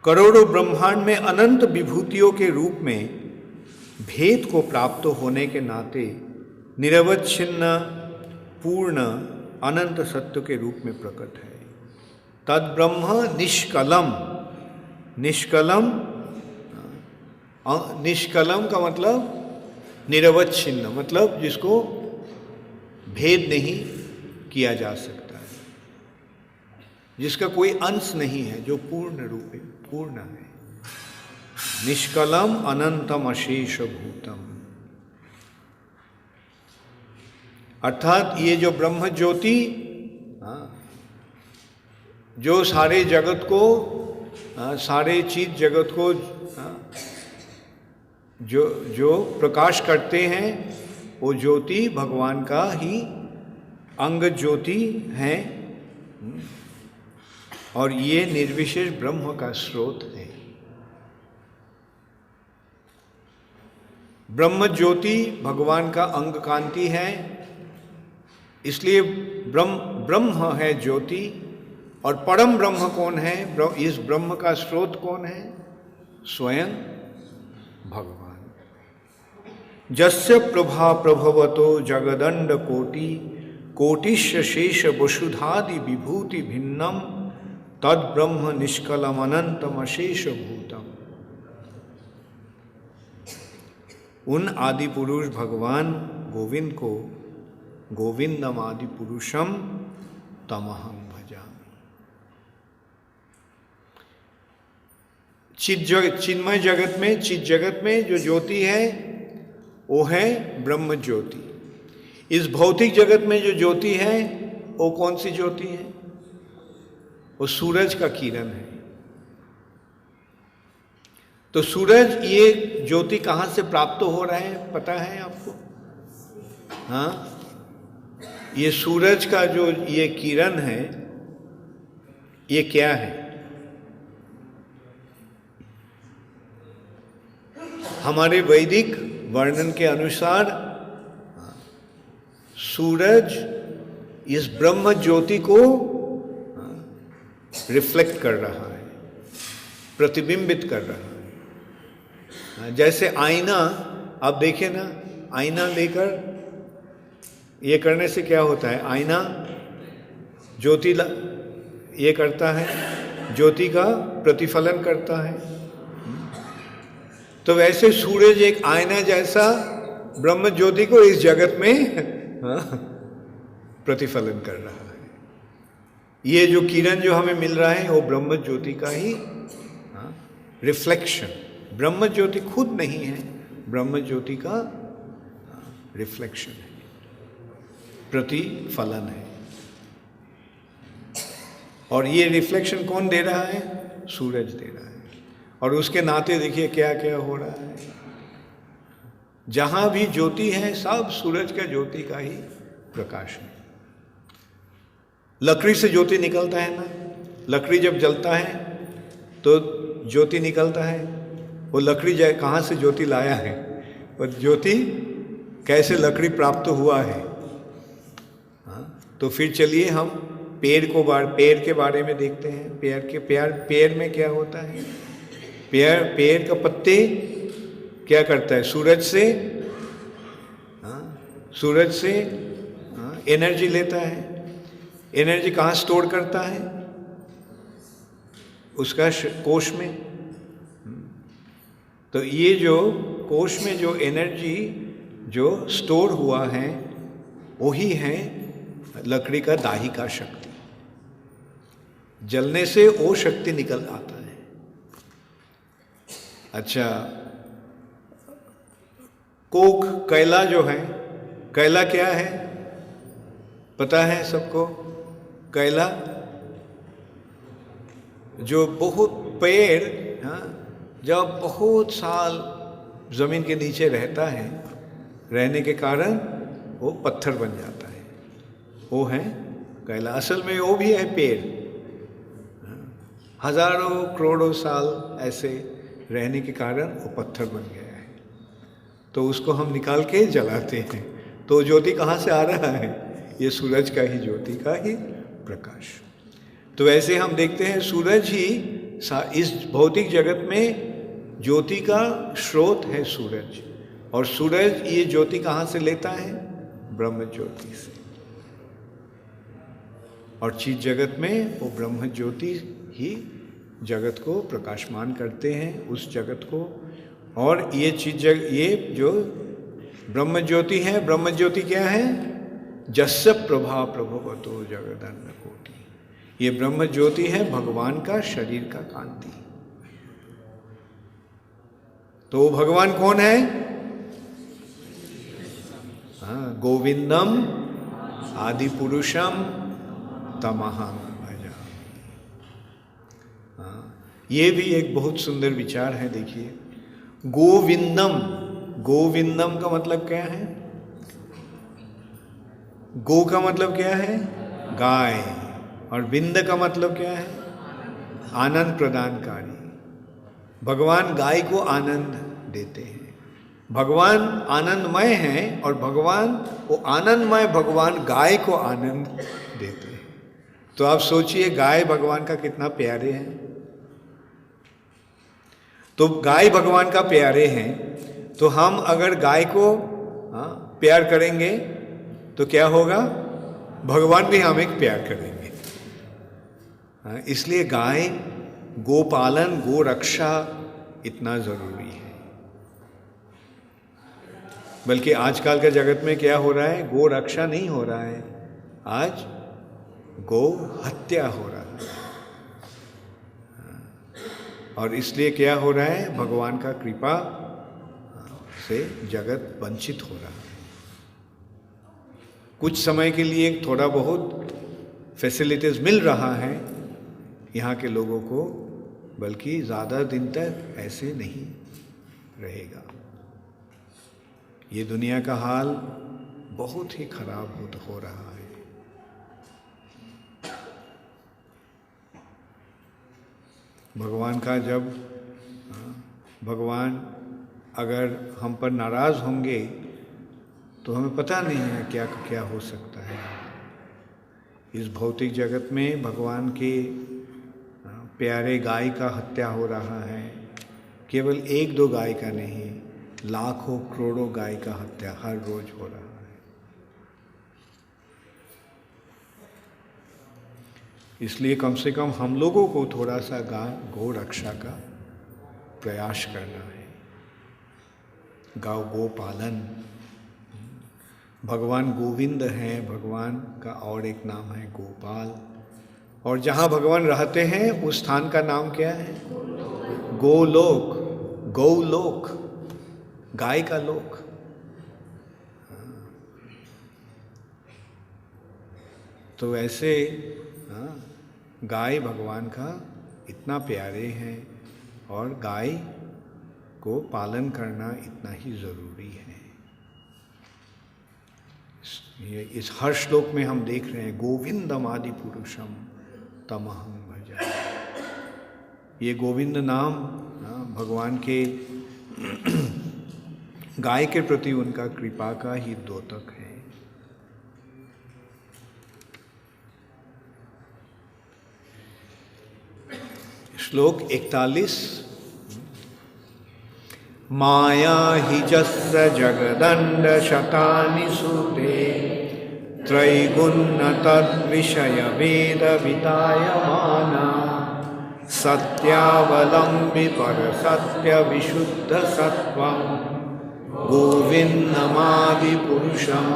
करोड़ों ब्रह्मांड में अनंत विभूतियों के रूप में भेद को प्राप्त होने के नाते निरवच्छिन्न पूर्ण अनंत सत्य के रूप में प्रकट है। तद ब्रह्म निष्कलम, निष्कलम, निष्कलम का मतलब निरवच्छिन्न, मतलब जिसको भेद नहीं किया जा सकता है, जिसका कोई अंश नहीं है, जो पूर्ण रूप है, पूर्ण है। निष्कलम अनंतम अशेष भूतम, अर्थात ये जो ब्रह्म ज्योति जो सारे जगत को, सारे चीज जगत को जो प्रकाश करते हैं, वो ज्योति भगवान का ही अंग ज्योति है, और ये निर्विशेष ब्रह्म का स्रोत है। ब्रह्म ज्योति भगवान का अंग कांति है, इसलिए ब्रह्म है ज्योति। और परम ब्रह्म कौन है? इस ब्रह्म का स्रोत कौन है? स्वयं भगवान। जस्य प्रभा प्रभवतो जगदंड कोटि कोटिश्च शेष वसुधादि विभूति भिन्नम तद ब्रह्म निष्कलम अनंतम अशेष भूतम। उन आदि पुरुष भगवान गोविंद को गोविंदम आदि पुरुषम तमहं भजामि। चिन्मय जगत में, चित जगत में जो ज्योति है वो है ब्रह्म ज्योति। इस भौतिक जगत में जो ज्योति है वो कौन सी ज्योति है? वो सूरज का किरण है। तो सूरज, ये ज्योति कहाँ से प्राप्त हो रहा है पता है आपको? हाँ, ये सूरज का जो ये किरण है, ये क्या है? हमारे वैदिक वर्णन के अनुसार सूरज इस ब्रह्म ज्योति को रिफ्लेक्ट कर रहा है, प्रतिबिंबित कर रहा है। जैसे आईना, आप देखें ना, आईना लेकर ये करने से क्या होता है? आईना ज्योति ये करता है, ज्योति का प्रतिफलन करता है। तो वैसे सूरज एक आईना जैसा ब्रह्म ज्योति को इस जगत में प्रतिफलन कर रहा है। ये जो किरण जो हमें मिल रहा है वो ब्रह्म ज्योति का ही रिफ्लेक्शन, ब्रह्म ज्योति खुद नहीं है, ब्रह्म ज्योति का रिफ्लेक्शन है, प्रतिफलन है। और ये रिफ्लेक्शन कौन दे रहा है? सूरज दे रहा है। और उसके नाते देखिए क्या क्या हो रहा है। जहां भी ज्योति है सब सूरज का ज्योति का ही प्रकाश है। लकड़ी से ज्योति निकलता है ना, लकड़ी जब जलता है तो ज्योति निकलता है। वो लकड़ी कहाँ से ज्योति लाया है, और ज्योति कैसे लकड़ी प्राप्त हुआ है। हाँ, तो फिर चलिए हम पेड़ के बारे में देखते हैं। पेड़ में क्या होता है? पेड़ का पत्ते क्या करता है? सूरज से एनर्जी लेता है। एनर्जी कहाँ स्टोर करता है? उसका कोश में। तो ये जो कोश में जो एनर्जी जो स्टोर हुआ है वही है लकड़ी का दाही का शक्ति। जलने से वो शक्ति निकल आता है। अच्छा, कोक, कैला जो है, कैला क्या है पता है सबको? कैला जो बहुत पेड़, जब बहुत साल जमीन के नीचे रहता है, रहने के कारण वो पत्थर बन जाता है। वो है कैलाश। असल में वो भी है पेड़, हजारों करोड़ों साल ऐसे रहने के कारण वो पत्थर बन गया है, तो उसको हम निकाल के जलाते हैं। तो ज्योति कहाँ से आ रहा है? ये सूरज का ही, ज्योति का ही प्रकाश। तो वैसे हम देखते हैं सूरज ही इस भौतिक जगत में ज्योति का स्रोत है सूरज। और सूरज ये ज्योति कहाँ से लेता है? ब्रह्म ज्योति से। और चीज जगत में वो ब्रह्म ज्योति ही जगत को प्रकाशमान करते हैं, उस जगत को। और ये ये जो ब्रह्म ज्योति है, ब्रह्म ज्योति क्या है? जस्य प्रभा प्रभवतो जगदन्न कोटि। ये ब्रह्म ज्योति है भगवान का शरीर का कांति। तो वो भगवान कौन है? गोविंदम आदि पुरुषम तमहं भजामि। ये भी एक बहुत सुंदर विचार है। देखिए, गोविंदम, गोविंदम का मतलब क्या है? गो का मतलब क्या है? गाय। और विंद का मतलब क्या है? आनंद प्रदानकारी। भगवान गाय को आनंद देते हैं। भगवान आनंदमय हैं और भगवान वो आनंदमय भगवान गाय को आनंद देते हैं। तो आप सोचिए गाय भगवान का कितना प्यारे हैं। तो गाय भगवान का प्यारे हैं, तो हम अगर गाय को प्यार करेंगे तो क्या होगा? भगवान भी हमें प्यार करेंगे। इसलिए गाय, गोपालन, गो रक्षा इतना जरूरी है। बल्कि आजकल के जगत में क्या हो रहा है? गो रक्षा नहीं हो रहा है, आज गो हत्या हो रहा है। और इसलिए क्या हो रहा है? भगवान का कृपा से जगत वंचित हो रहा है। कुछ समय के लिए थोड़ा बहुत फैसिलिटीज मिल रहा है यहाँ के लोगों को, बल्कि ज़्यादा दिन तक ऐसे नहीं रहेगा। ये दुनिया का हाल बहुत ही खराब हो रहा है। भगवान का जब भगवान अगर हम पर नाराज होंगे तो हमें पता नहीं है क्या क्या हो सकता है। इस भौतिक जगत में भगवान के प्यारे गाय का हत्या हो रहा है। केवल एक दो गाय का नहीं, लाखों करोड़ों गाय का हत्या हर रोज हो रहा है। इसलिए कम से कम हम लोगों को थोड़ा सा गौ रक्षा का प्रयास करना है। गौ पालन। भगवान गोविंद हैं, भगवान का और एक नाम है गोपाल। और जहाँ भगवान रहते हैं उस स्थान का नाम क्या है? गोलोक, गौलोक, गाय का लोक। तो ऐसे गाय भगवान का इतना प्यारे हैं और गाय को पालन करना इतना ही जरूरी है। इस हर श्लोक में हम देख रहे हैं गोविंदम आदि पुरुषम तमहं भजामि। ये गोविंद नाम भगवान के गाय के प्रति उनका कृपा का ही द्योतक है। श्लोक 41। माया हि जस्य जगदण्ड शतानि सूते त्रैगुण्य तद्विषय वेद वितायमाना सत्यावलम्बि पर सत्य विशुद्ध सत्वं गोविंदमादि पुरुषं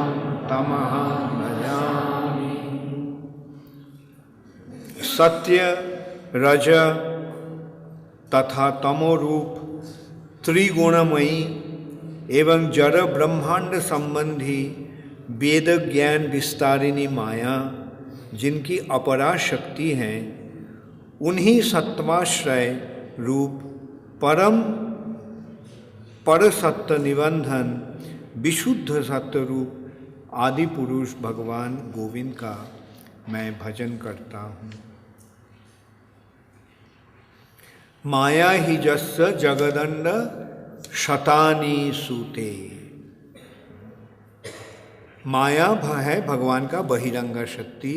तमहं भजामि। सत्य, रज तथा तमो रूप त्रिगुणमयी एवं जड़ ब्रह्मांड संबंधी वेद ज्ञान विस्तारिणी माया जिनकी अपरा शक्ति है, उन्हीं सत्वाश्रय रूप परम पर सत्य निबंधन विशुद्ध सत्य रूप आदि पुरुष भगवान गोविंद का मैं भजन करता हूँ। माया ही जस्य जगदंड शतानी सूते। माया है भगवान का बहिरंगा शक्ति।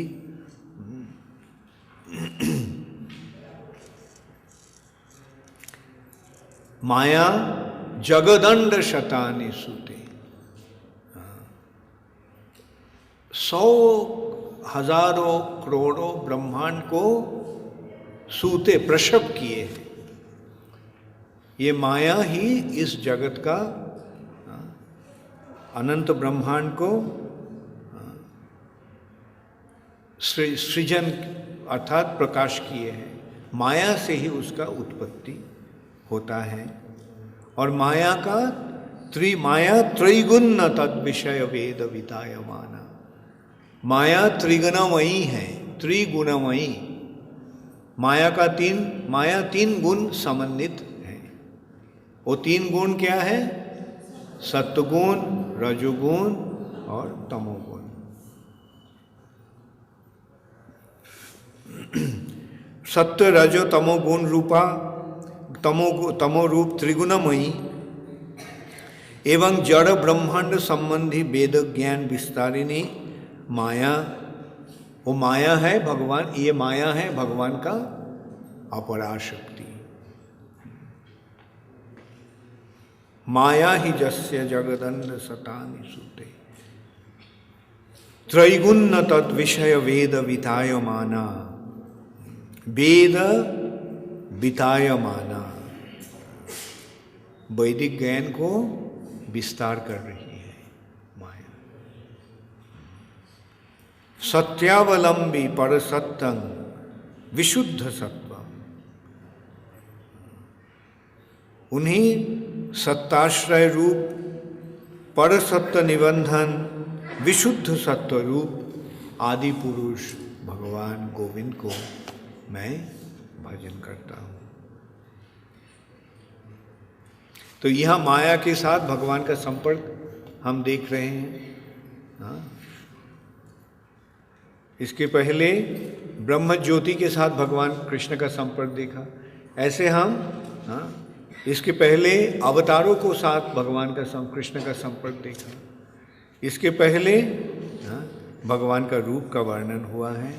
माया जगदंड शतानी सूते। 100 हजारों करोड़ों ब्रह्मांड को सूते प्रसव किए हैं। ये माया ही इस जगत का अनंत ब्रह्मांड को सृजन अर्थात प्रकाश किए हैं। माया से ही उसका उत्पत्ति होता है। और माया का माया त्रिगुण तद विषय वेद वितायमाना। माया त्रिगुणमयी है, त्रिगुणमयी। माया तीन गुण समन्वित है। वो 3 गुण क्या है? सत्वगुण, रजोगुण और तमोगुण। सत्व रजो तमोगुण रूपा तमो रूप त्रिगुणमयी एवं जड़ ब्रह्मांड संबंधी वेद ज्ञान विस्तारिणी माया। वो माया है भगवान, ये माया है भगवान का अपराशक्ति। माया ही जस्य जगदंड शतानि सूते। त्रैगुण्य तद विषय वेद वितायमाना। वेद वितायमाना, वैदिक ज्ञान को विस्तार कर रही है माया। सत्यावलंबी पर सत्यं विशुद्ध सत्वम। उन्हीं सत्ताश्रय रूप पर सत्य निबंधन विशुद्ध सत्व रूप आदि पुरुष भगवान गोविंद को मैं भजन करता हूँ। तो यह माया के साथ भगवान का संपर्क हम देख रहे हैं। हाँ? इसके पहले ब्रह्म ज्योति के साथ भगवान कृष्ण का संपर्क देखा। ऐसे हम इसके पहले अवतारों को साथ भगवान का कृष्ण का संपर्क देखा। इसके पहले भगवान का रूप का वर्णन हुआ है।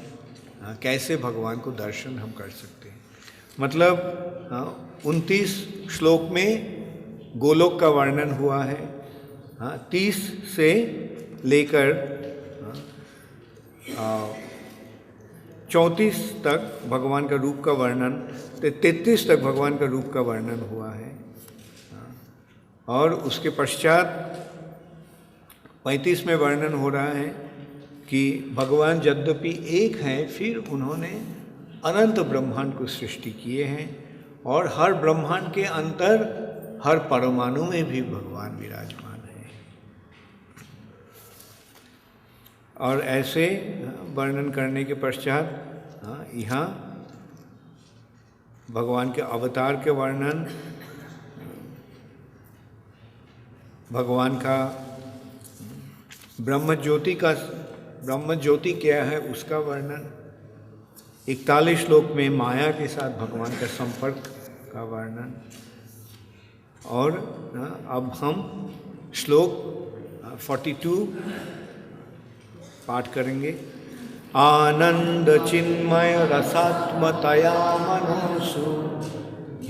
कैसे भगवान को दर्शन हम कर सकते हैं। मतलब 29 श्लोक में गोलोक का वर्णन हुआ है। 30 से लेकर 34 तक भगवान का रूप का वर्णन, 33 तक भगवान का रूप का वर्णन हुआ है। और उसके पश्चात 35 में वर्णन हो रहा है कि भगवान यद्यपि एक हैं, फिर उन्होंने अनंत ब्रह्मांड को सृष्टि किए हैं और हर ब्रह्मांड के अंतर हर परमाणु में भी भगवान विराजमान है। और ऐसे वर्णन करने के पश्चात यहाँ भगवान के अवतार के वर्णन, भगवान का ब्रह्म ज्योति क्या है उसका वर्णन, 41 श्लोक में माया के साथ भगवान का संपर्क का वर्णन। और अब हम श्लोक 42 पाठ करेंगे। आनंद चिन्मय रसात्मतया मनोसु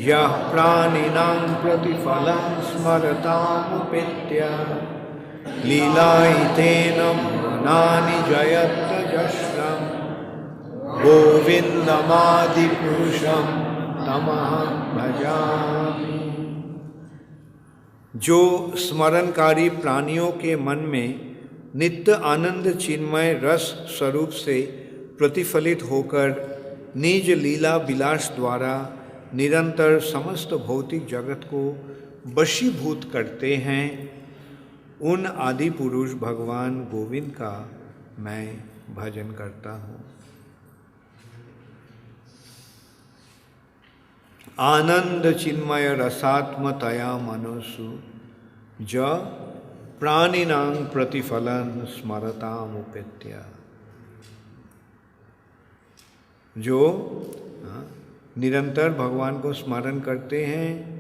यः प्राणिनां प्रतिफलं स्मरतामुपेत्य लीलायितेन भुवनानि जयत जश्रम् गोविन्दमादिपुरुषं तमहं भजामि। जो स्मरणकारी प्राणियों के मन में नित्य आनंद चिन्मय रस स्वरूप से प्रतिफलित होकर निज लीला विलास द्वारा निरंतर समस्त भौतिक जगत को वशीभूत करते हैं, उन आदि पुरुष भगवान गोविंद का मैं भजन करता हूँ। आनंद चिन्मय रसात्मतया मनोसु ज प्राणिनां प्रतिफलन स्मरताम उपेत्य। जो निरंतर भगवान को स्मरण करते हैं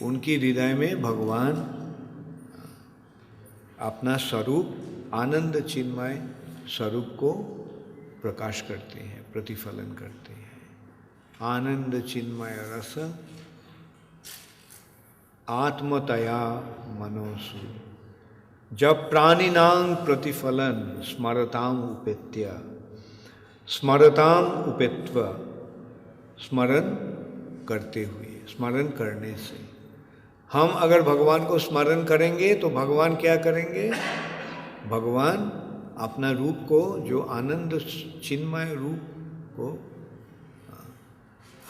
उनकी हृदय में भगवान अपना स्वरूप आनंद चिन्मय स्वरूप को प्रकाश करते हैं, प्रतिफलन करते हैं। आनंद चिन्मय रस आत्मतया मनोसु। जब प्राणिनां प्रतिफलन स्मरताम उपेत्य, स्मरताम उपेत्व, स्मरण करते हुए, स्मरण करने से। हम अगर भगवान को स्मरण करेंगे तो भगवान क्या करेंगे? भगवान अपना रूप को, जो आनंद चिन्मय रूप को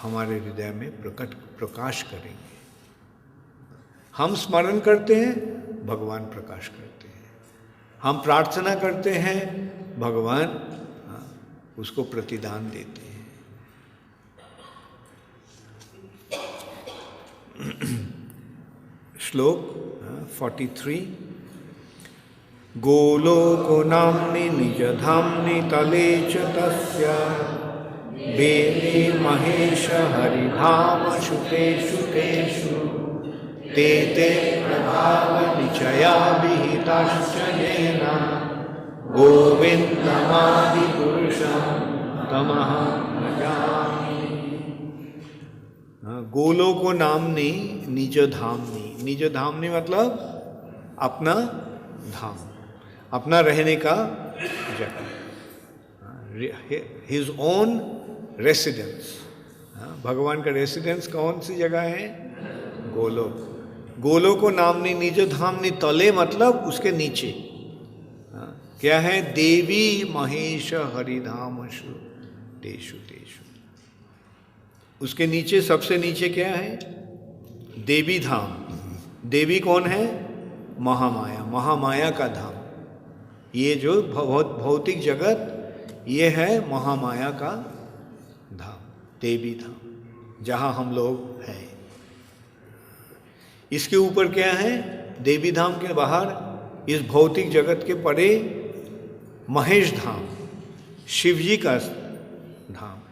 हमारे हृदय में प्रकाश करेंगे। हम स्मरण करते हैं, भगवान प्रकाश करते हैं। हम प्रार्थना करते हैं, भगवान उसको प्रतिदान देते हैं। श्लोक 43। गोलोको नाम्नि निजधाम्नि तले च तस्य वेदे महेश हरिधामषु तेषु तेषु ते ते प्रभाव निचया विहिताश्च येन गोविन्दमादि पुरुषं तमहं भजामि। गोलोको नाम्नि निज धामनि। निज धामनि मतलब अपना धाम, अपना रहने का जगह, हिज ओन रेसिडेंस। भगवान का रेसिडेंस कौन सी जगह है? गोलोक। गोलोको नाम्नि निज धामनि तले मतलब उसके नीचे क्या है? देवी महेश हरिधामषु तेषु तेषु। उसके नीचे, सबसे नीचे क्या है? देवी धाम। देवी कौन है? महामाया, महामाया का धाम। ये जो भौतिक जगत, ये है महामाया का धाम, देवी धाम, जहाँ हम लोग हैं। इसके ऊपर क्या है? देवी धाम के बाहर, इस भौतिक जगत के परे महेश धाम, शिवजी का धाम है।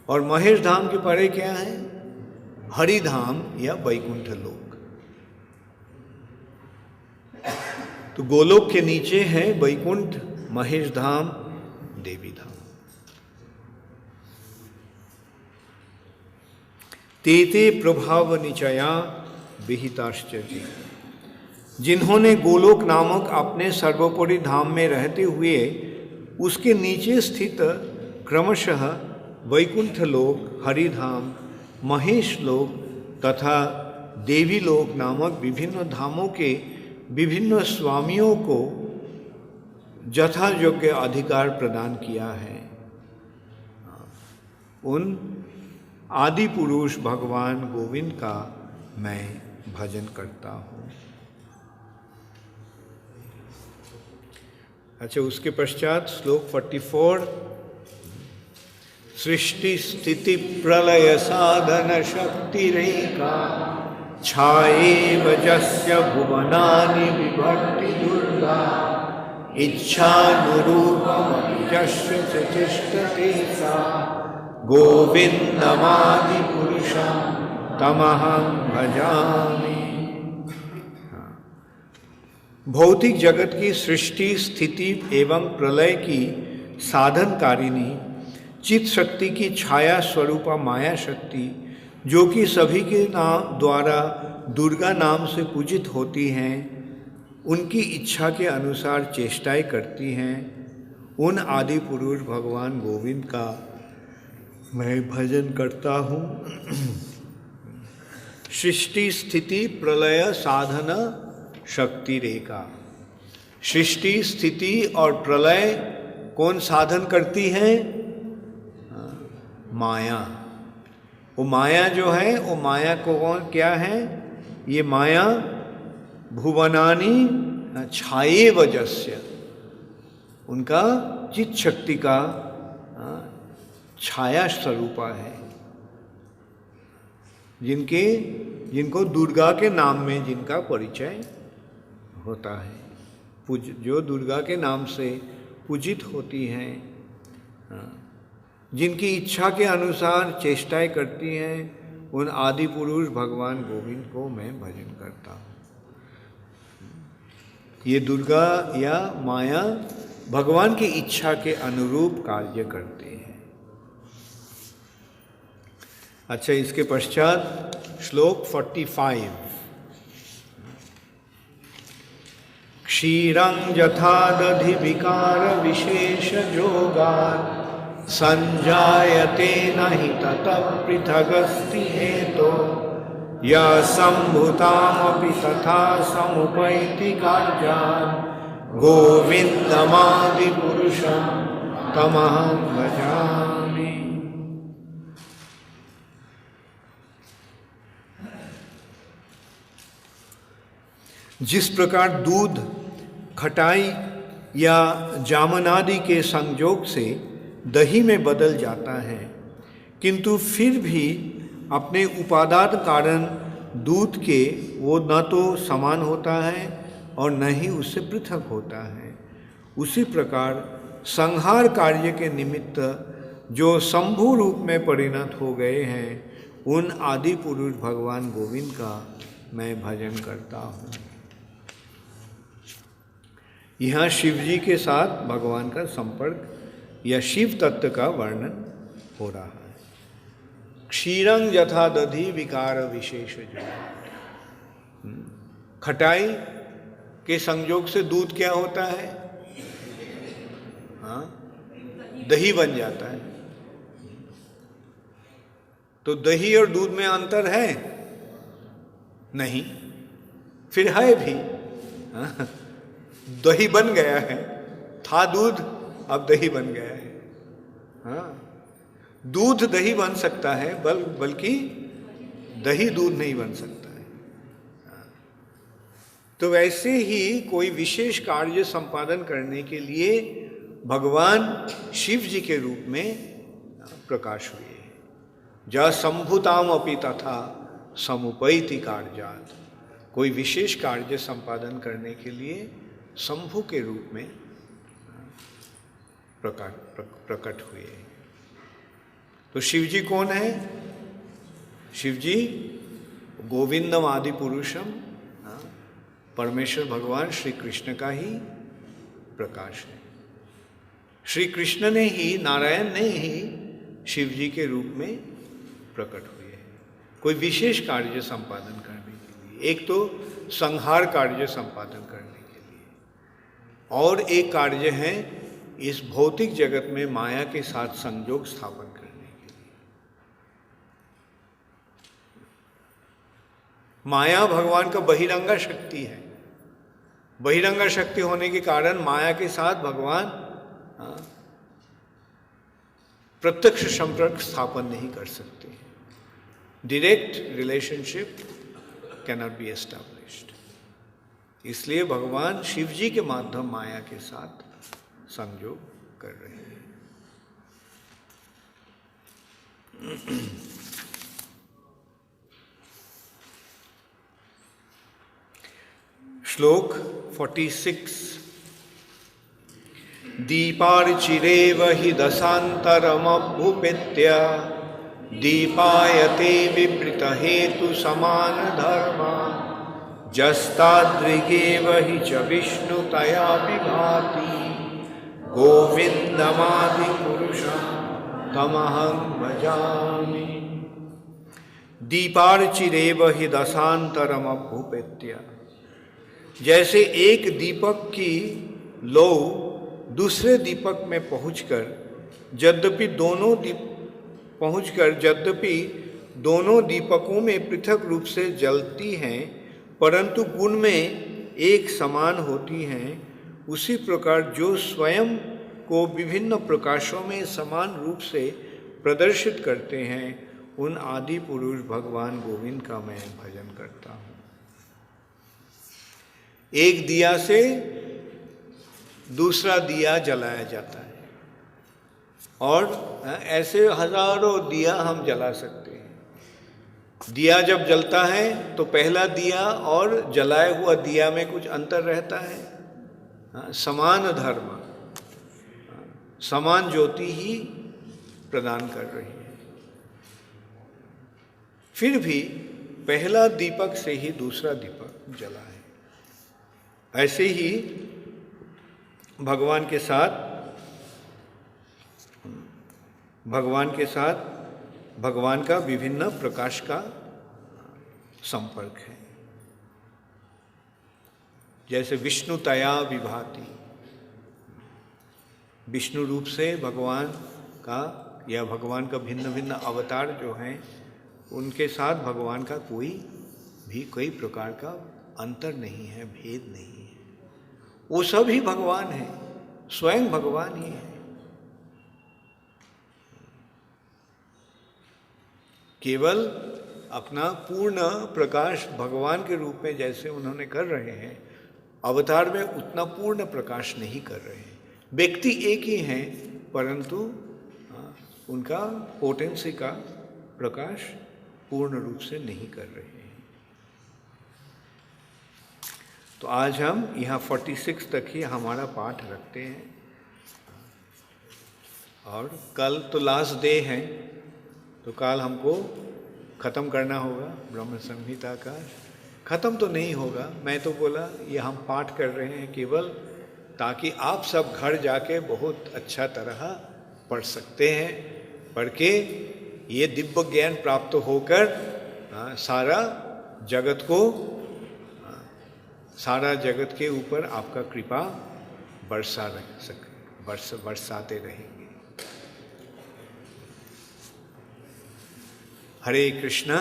और महेश धाम के परे क्या है? हरिधाम या वैकुंठ लोक। तो गोलोक के नीचे है वैकुंठ, महेश धाम, देवी धाम। तेते प्रभाव निचया विहिताश्चर्य। जिन्होंने गोलोक नामक अपने सर्वोपरि धाम में रहते हुए उसके नीचे स्थित क्रमशः वैकुंठ लोक, हरिधाम, महेश लोक तथा देवी लोक नामक विभिन्न धामों के विभिन्न स्वामियों को यथा योग्य अधिकार प्रदान किया है, उन आदि पुरुष भगवान गोविंद का मैं भजन करता हूँ। अच्छा, उसके पश्चात श्लोक 44। सृष्टि स्थिति प्रलय साधन शक्ति रेखा छाएव जस्य भुवनानि विभक्ति दुर्गा इच्छानुरूपमपि यस्य च तिष्ठति सा गोविन्दमादि पुरुषं तमहं भजामि। भौतिक जगत की सृष्टि, स्थिति एवं प्रलय की साधनकारिणी चित शक्ति की छाया स्वरूपा माया शक्ति, जो कि सभी के नाम द्वारा दुर्गा नाम से पूजित होती हैं, उनकी इच्छा के अनुसार चेष्टाएं करती हैं, उन आदि पुरुष भगवान गोविंद का मैं भजन करता हूँ। सृष्टि स्थिति प्रलय साधन शक्ति रेखा। सृष्टि, स्थिति और प्रलय कौन साधन करती है? माया। वो माया जो है, वो माया को कौन क्या है? ये माया भुवनानि छाये वजस्य, उनका चित शक्ति का छाया स्वरूपा है, जिनको दुर्गा के नाम में जिनका परिचय होता है, जो दुर्गा के नाम से पूजित होती हैं, जिनकी इच्छा के अनुसार चेष्टाएं करती हैं, उन आदि पुरुष भगवान गोविंद को मैं भजन करता हूँ। ये दुर्गा या माया भगवान की इच्छा के अनुरूप कार्य करते हैं। अच्छा, इसके पश्चात श्लोक 45। क्षीरं यथा दधि विकार विशेष जोगात् संजायते नहि ततः पृथगस्ति हेतो या संभुतामपि तथा समुपैति कार्यात् गोविन्दमादि पुरुषं तमहं भजामि। जिस प्रकार दूध खटाई या जामन आदि के संयोग से दही में बदल जाता है, किंतु फिर भी अपने उपादान कारण दूध के वो न तो समान होता है और न ही उससे पृथक होता है, उसी प्रकार संहार कार्य के निमित्त जो शंभु रूप में परिणत हो गए हैं, उन आदि पुरुष भगवान गोविंद का मैं भजन करता हूँ। यहाँ शिव जी के साथ भगवान का संपर्क या शिव तत्व का वर्णन हो रहा है। क्षीरं यथा दधि विकार विशेष जो, खटाई के संयोग से दूध क्या होता है? हाँ, दही बन जाता है। तो दही और दूध में अंतर है? नहीं, फिर है भी। हाँ? दही बन गया है, था दूध, अब दही बन गया है। हाँ, दूध दही बन सकता है, बल्कि दही दूध नहीं बन सकता है। हाँ। तो वैसे ही कोई विशेष कार्य संपादन करने के लिए भगवान शिव जी के रूप में प्रकाश हुए। जा संभुताम अपि तथा समुपैति कार्यात्, कोई विशेष कार्य संपादन करने के लिए शंभु के रूप में प्रकट हुए। तो शिव जी कौन है? शिव जी गोविंदम आदि पुरुषम, परमेश्वर भगवान श्री कृष्ण का ही प्रकाश है। श्री कृष्ण ने ही, नारायण ने ही शिव जी के रूप में प्रकट हुए हैं कोई विशेष कार्य संपादन करने के लिए। एक तो संहार कार्य संपादन करने के लिए, और एक कार्य है इस भौतिक जगत में माया के साथ संयोग स्थापन करने के लिए। माया भगवान का बहिरंगा शक्ति है। बहिरंगा शक्ति होने के कारण माया के साथ भगवान प्रत्यक्ष संपर्क स्थापन नहीं कर सकते। Direct relationship cannot be established. इसलिए भगवान शिव जी के माध्यम माया के साथ संयोग कर रहे हैं। श्लोक 46। दीपार्चिरेव हि दशान्तरमभ्युपेत्य दीपायते विपरीत हेतु समान धर्मा जस्तादृगेव हि च विष्णुतया विभाति गोविन्दमादि पुरुषं तमहं भजामि। दीपार्चिरेव हि दशान्तरमभ्युपेत्य, जैसे एक दीपक की लौ दूसरे दीपक में पहुंचकर यद्यपि दोनों दीपकों में पृथक रूप से जलती हैं, परंतु गुण में एक समान होती हैं, उसी प्रकार जो स्वयं को विभिन्न प्रकाशों में समान रूप से प्रदर्शित करते हैं, उन आदि पुरुष भगवान गोविंद का मैं भजन करता हूँ। एक दिया से दूसरा दिया जलाया जाता है, और ऐसे हजारों दिया हम जला सकते हैं। दिया जब जलता है तो पहला दिया और जलाए हुआ दिया में कुछ अंतर रहता है? हाँ, समान धर्म, समान ज्योति ही प्रदान कर रही है। फिर भी पहला दीपक से ही दूसरा दीपक जला है। ऐसे ही भगवान के साथ भगवान का विभिन्न प्रकाश का संपर्क है। जैसे विष्णु तया विभाति, विष्णु रूप से भगवान का या भगवान का भिन्न भिन्न अवतार जो हैं उनके साथ भगवान का कोई प्रकार का अंतर नहीं है, भेद नहीं है। वो सब ही भगवान है, स्वयं भगवान ही है। केवल अपना पूर्ण प्रकाश भगवान के रूप में जैसे उन्होंने कर रहे हैं, अवतार में उतना पूर्ण प्रकाश नहीं कर रहे हैं। व्यक्ति एक ही हैं, परंतु उनका पोटेंसी का प्रकाश पूर्ण रूप से नहीं कर रहे हैं। तो आज हम यहाँ 46 तक ही हमारा पाठ रखते हैं, और कल तो लास्ट डे है, तो कल हमको ख़त्म करना होगा ब्रह्म संहिता का। ख़त्म तो नहीं होगा, मैं तो बोला ये हम पाठ कर रहे हैं केवल ताकि आप सब घर जाके बहुत अच्छा तरह पढ़ सकते हैं, पढ़ के ये दिव्य ज्ञान प्राप्त होकर सारा जगत के ऊपर आपका कृपा बरसाते रहेंगे। हरे कृष्णा।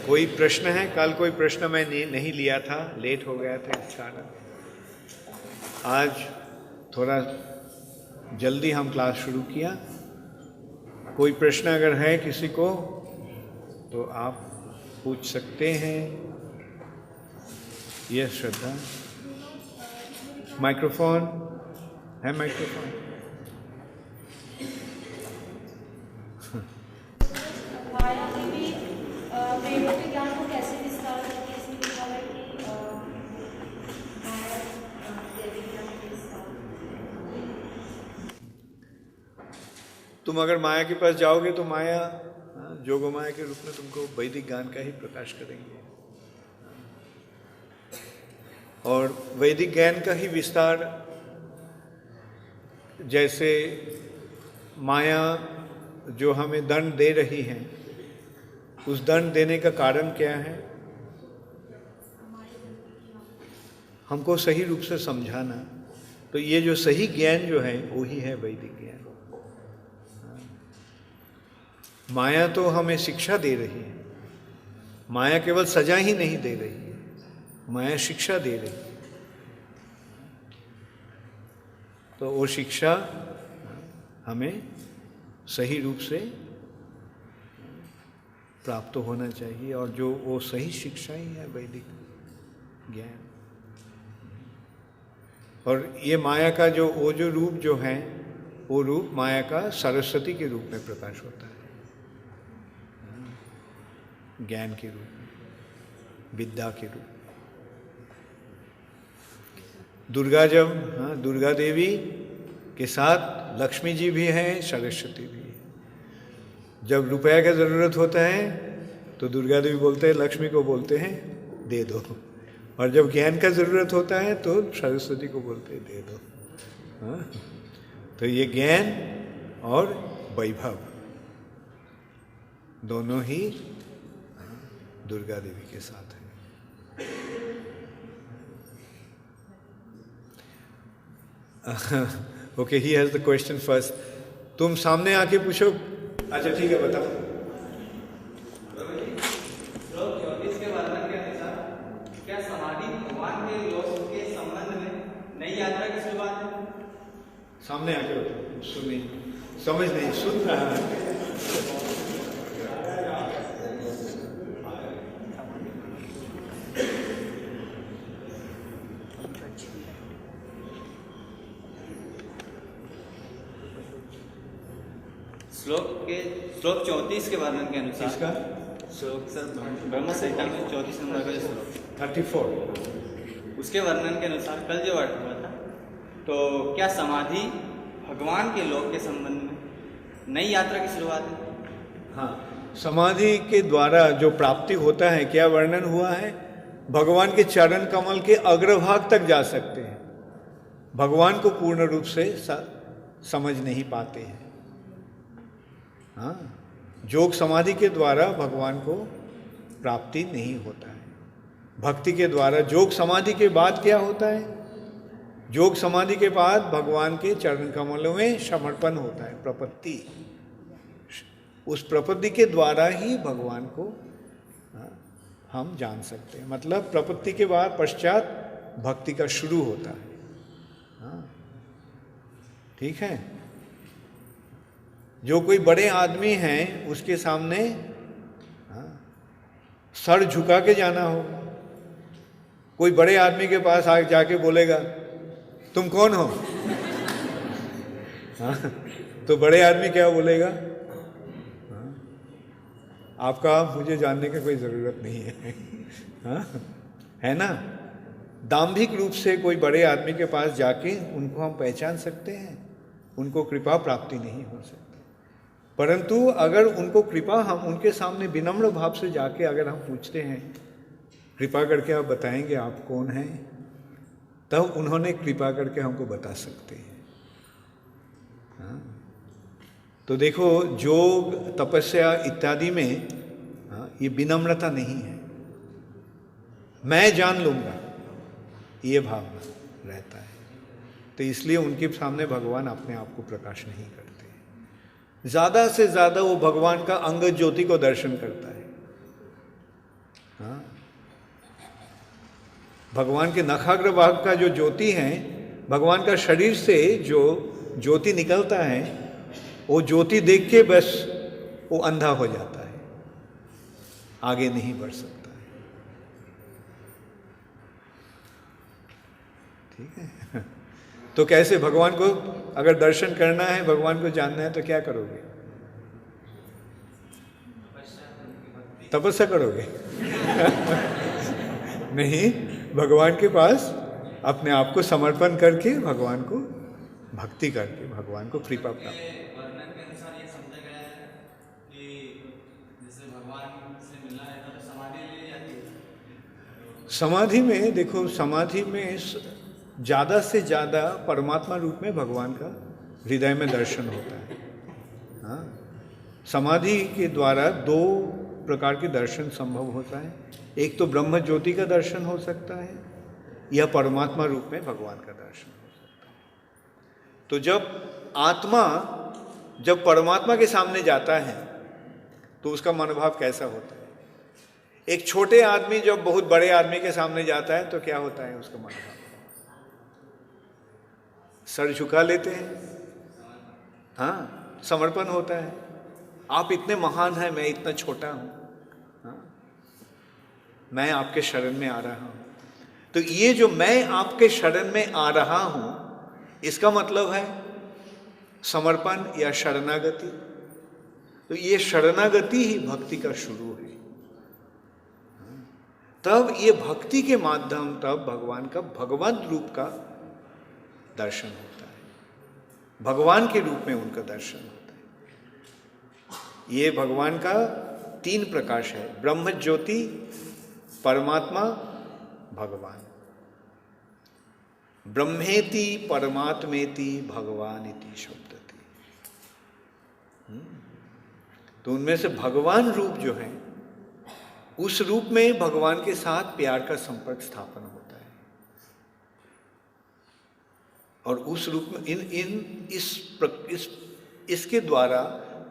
कोई प्रश्न है? कल कोई प्रश्न मैं नहीं लिया था, लेट हो गया था इस कारण। आज थोड़ा जल्दी हम क्लास शुरू किया। कोई प्रश्न अगर है किसी को तो आप पूछ सकते हैं। यस श्रद्धा, माइक्रोफोन है? माइक्रोफोन तुम अगर माया के पास जाओगे तो माया जोगो माया के रूप में तुमको वैदिक ज्ञान का ही प्रकाश करेंगे, और वैदिक ज्ञान का ही विस्तार। जैसे माया जो हमें दंड दे रही है, उस दंड देने का कारण क्या है? हमको सही रूप से समझाना। तो ये जो सही ज्ञान जो है वो ही है वैदिक ज्ञान। माया तो हमें शिक्षा दे रही है, माया केवल सजा ही नहीं दे रही है, माया शिक्षा दे रही है। तो वो शिक्षा हमें सही रूप से प्राप्त होना चाहिए, और जो वो सही शिक्षा ही है वैदिक ज्ञान। और ये माया का वो जो रूप जो है, वो रूप माया का सरस्वती के रूप में प्रकाश होता है, ज्ञान के रूप में, विद्या के रूप में। दुर्गा दुर्गा देवी के साथ लक्ष्मी जी भी हैं, सरस्वती भी है। जब रुपया का ज़रूरत होता है तो दुर्गा देवी बोलते हैं, लक्ष्मी को बोलते हैं दे दो, और जब ज्ञान का ज़रूरत होता है तो सरस्वती को बोलते हैं दे दो। तो ये ज्ञान और वैभव दोनों ही दुर्गा देवी के साथ है। Okay, he has the question first. तुम सामने आके पूछो। अच्छा ठीक है, बताओ। के वर्णन के अनुसार क्या समाधि भगवान के लोक के संबंध में नई यात्रा की शुरुआत है? सामने आके बताओ। सुनी समझ नहीं, सुन रहा है। श्लोक 34 के वर्णन के अनुसार श्लोक सर ब्रह्म संहिता में 34 नंबर का जो श्लोक 34। उसके वर्णन के अनुसार कल जो अर्थ हुआ था, तो क्या समाधि भगवान के लोक के संबंध में नई यात्रा की शुरुआत है? हाँ, समाधि के द्वारा जो प्राप्ति होता है, क्या वर्णन हुआ है? भगवान के चरण कमल के अग्रभाग तक जा सकते हैं, भगवान को पूर्ण रूप से समझ नहीं पाते हैं। हाँ, योग समाधि के द्वारा भगवान को प्राप्ति नहीं होता है। भक्ति के द्वारा योग समाधि के बाद क्या होता है? योग समाधि के बाद भगवान के चरण कमलों में समर्पण होता है, प्रपत्ति। उस प्रपत्ति के द्वारा ही भगवान को हम जान सकते हैं। मतलब प्रपत्ति के बाद पश्चात भक्ति का शुरू होता है। हाँ, ठीक है। जो कोई बड़े आदमी हैं उसके सामने सर झुका के जाना होगा। कोई बड़े आदमी के पास आके जाके बोलेगा तुम कौन हो? हाँ, तो बड़े आदमी क्या बोलेगा? हाँ, आपका मुझे जानने की कोई ज़रूरत नहीं है। हाँ, है ना? दाम्भिक रूप से कोई बड़े आदमी के पास जाके उनको हम पहचान सकते हैं, उनको कृपा प्राप्ति नहीं हो सकती। परंतु अगर उनको कृपा, हम उनके सामने विनम्र भाव से जाके अगर हम पूछते हैं कृपा करके आप बताएंगे आप कौन हैं, तब उन्होंने कृपा करके हमको बता सकते हैं। हाँ? तो देखो, योग तपस्या इत्यादि में ये विनम्रता नहीं है, मैं जान लूँगा, ये भावना रहता है। तो इसलिए उनके सामने भगवान अपने आप को प्रकाश नहीं करते। ज़्यादा से ज़्यादा वो भगवान का अंग ज्योति को दर्शन करता है। हाँ? भगवान के नखाग्र भाग का जो ज्योति है, भगवान का शरीर से जो ज्योति निकलता है, वो ज्योति देख के बस वो अंधा हो जाता है, आगे नहीं बढ़ सकता है। ठीक है। तो कैसे भगवान को अगर दर्शन करना है, भगवान को जानना है, तो क्या करोगे? तपस्या करोगे? नहीं, भगवान के पास अपने आप को समर्पण करके, भगवान को भक्ति करके भगवान को कृपा प्राप्त। वर्णन के अनुसार ये समझा गया है कि जैसे भगवान से मिलना रहता तो समाधि ले जाती है। समाधि में देखो, समाधि में ज़्यादा से ज़्यादा परमात्मा रूप में भगवान का हृदय में दर्शन होता है। हाँ, समाधि के द्वारा दो प्रकार के दर्शन संभव होता है। एक तो ब्रह्म ज्योति का दर्शन हो सकता है, या परमात्मा रूप में भगवान का दर्शन हो सकता है। तो जब आत्मा जब परमात्मा के सामने जाता है तो उसका मनोभाव कैसा होता है? एक छोटे आदमी जब बहुत बड़े आदमी के सामने जाता है तो क्या होता है उसका मनोभाव? सर झुका लेते हैं। हाँ, समर्पण होता है। आप इतने महान हैं, मैं इतना छोटा हूं। हाँ, मैं आपके शरण में आ रहा हूं। तो ये जो मैं आपके शरण में आ रहा हूं, इसका मतलब है समर्पण या शरणागति। तो ये शरणागति ही भक्ति का शुरू है। तब ये भक्ति के माध्यम, तब भगवान का भगवत रूप का दर्शन होता है, भगवान के रूप में उनका दर्शन होता है। ये भगवान का तीन प्रकाश है, ब्रह्म ज्योति, परमात्मा, भगवान। ब्रह्मेति परमात्मेति भगवानिति शब्दति। तो उनमें से भगवान रूप जो है, उस रूप में भगवान के साथ प्यार का संपर्क स्थापन होता है। और उस रूप में इसके द्वारा,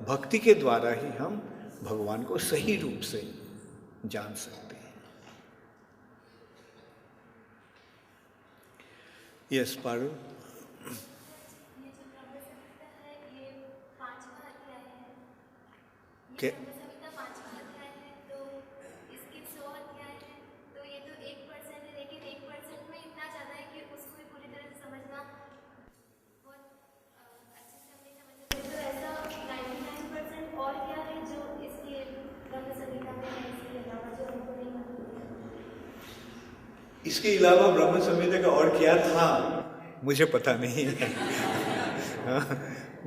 भक्ति के द्वारा ही हम भगवान को सही रूप से जान सकते हैं। यस पारुल। क्या? इसके अलावा ब्रह्म संहिता का और क्या था मुझे पता नहीं है।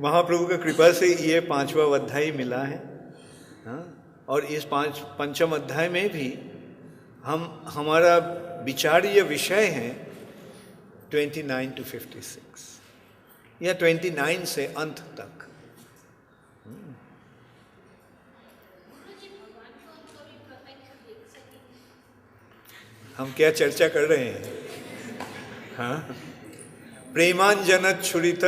महाप्रभु का कृपा से ये 5वां अध्याय मिला है। और इस पंचम अध्याय में भी हमारा विचार ये विषय है 29 to 56 या 29 से अंत तक। हम क्या चर्चा कर रहे हैं? हाँ, प्रेमांजन छुरित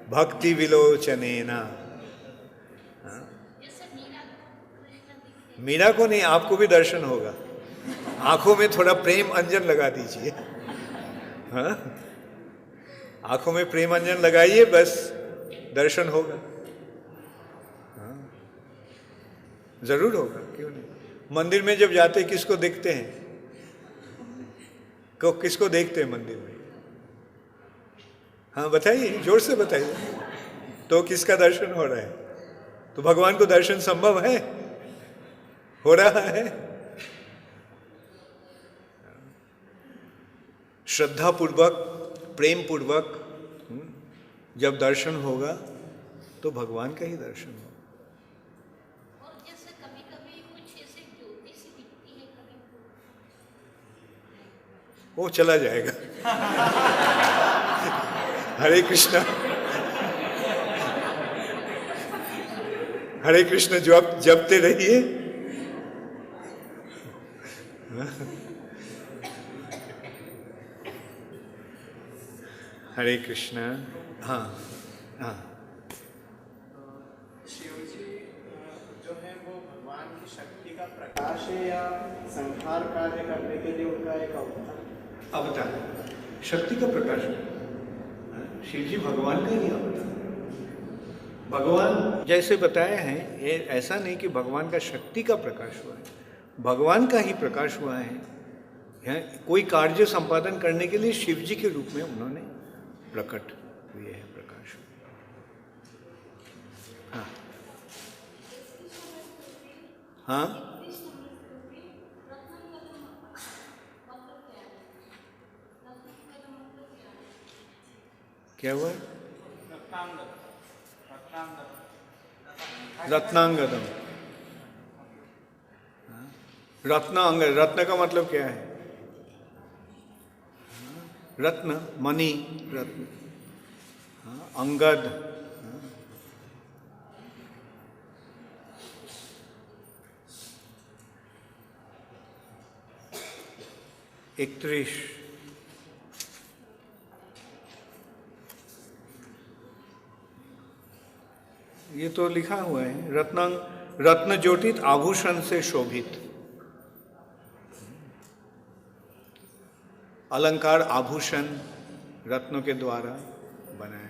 भक्ति विलोचनेना। मीरा को नहीं, आपको भी दर्शन होगा। आंखों में थोड़ा प्रेम अंजन लगा दीजिए। हाँ, आंखों में प्रेम अंजन लगाइए, बस दर्शन होगा। हाँ, जरूर होगा, क्यों नहीं। मंदिर में जब जाते किसको देखते हैं? किसको देखते हैं मंदिर में? हाँ बताइए, जोर से बताइए। तो किसका दर्शन हो रहा है? तो भगवान को दर्शन संभव है, हो रहा है। श्रद्धा पूर्वक, प्रेम पूर्वक जब दर्शन होगा तो भगवान का ही दर्शन होगा। और जैसे कभी-कभी कुछ ऐसे ज्योति सी दिखती है कभी, वो चला जाएगा। हरे कृष्णा, हरे कृष्ण जपते रहिए। हरे कृष्णा। हाँ हाँ, शिव जी जो है वो भगवान की शक्ति का प्रकाश है या संहार कार्य करने के लिए उनका एक अवतार, शक्ति का प्रकाश। शिव जी भगवान का ही अवतार। भगवान जैसे बताए हैं, ये ऐसा नहीं कि भगवान का शक्ति का प्रकाश हुआ है, भगवान का ही प्रकाश हुआ है। कोई कार्य संपादन करने के लिए शिव जी के रूप में उन्होंने प्रकट हुए हैं, प्रकाश। हाँ हाँ, क्या हुआ? रत्नांगदम। रत्नांग, रत्न का मतलब क्या है? रत्न, मणि, रत्न। अंगद, एकत्रिश, ये तो लिखा हुआ है। रत्नांग, रत्न ज्योतित आभूषण से शोभित। अलंकार, आभूषण रत्नों के द्वारा बनाया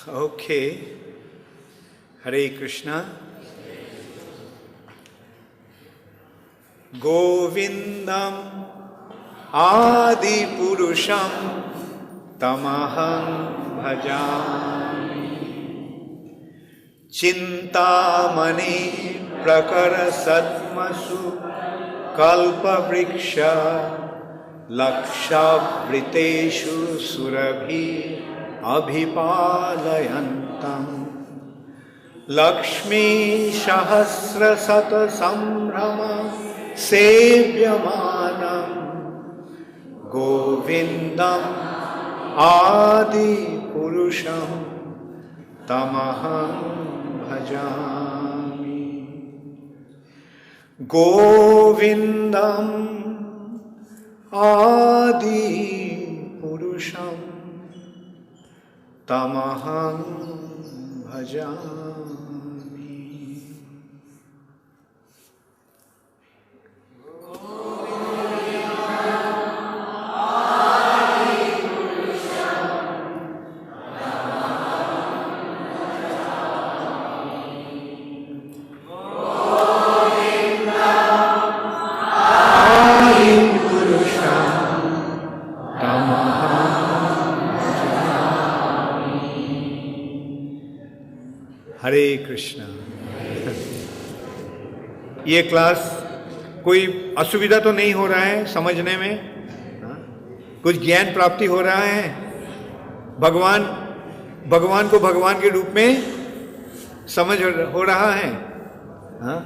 हुआ। ओके, हरे कृष्णा। गोविंदम आदि पुरुषम तमहं भजामि। चिंतामणि प्रकर सद्मसु कल्पवृक्ष लक्षावृतेषु सुरभि अभिपालयन्तम्। लक्ष्मी सहस्रशत संभ्रम सेव्यमानं गोविंदम् आदि पुरुषं तमहं भजामि। गोविंदम् आदि पुरुषं तमहं भजामि। हरे कृष्णा। ये क्लास कोई असुविधा तो नहीं हो रहा है समझने में? हाँ? कुछ ज्ञान प्राप्ति हो रहा है? भगवान को भगवान के रूप में समझ हो रहा है? हाँ?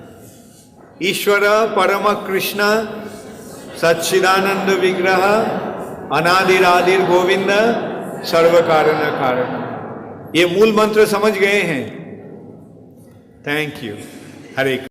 ईश्वर परम कृष्ण सच्चिदानंद विग्रह अनादिरादिर गोविंद सर्व कारण कारण, ये मूल मंत्र समझ गए हैं? Thank you. हरे कृष्ण।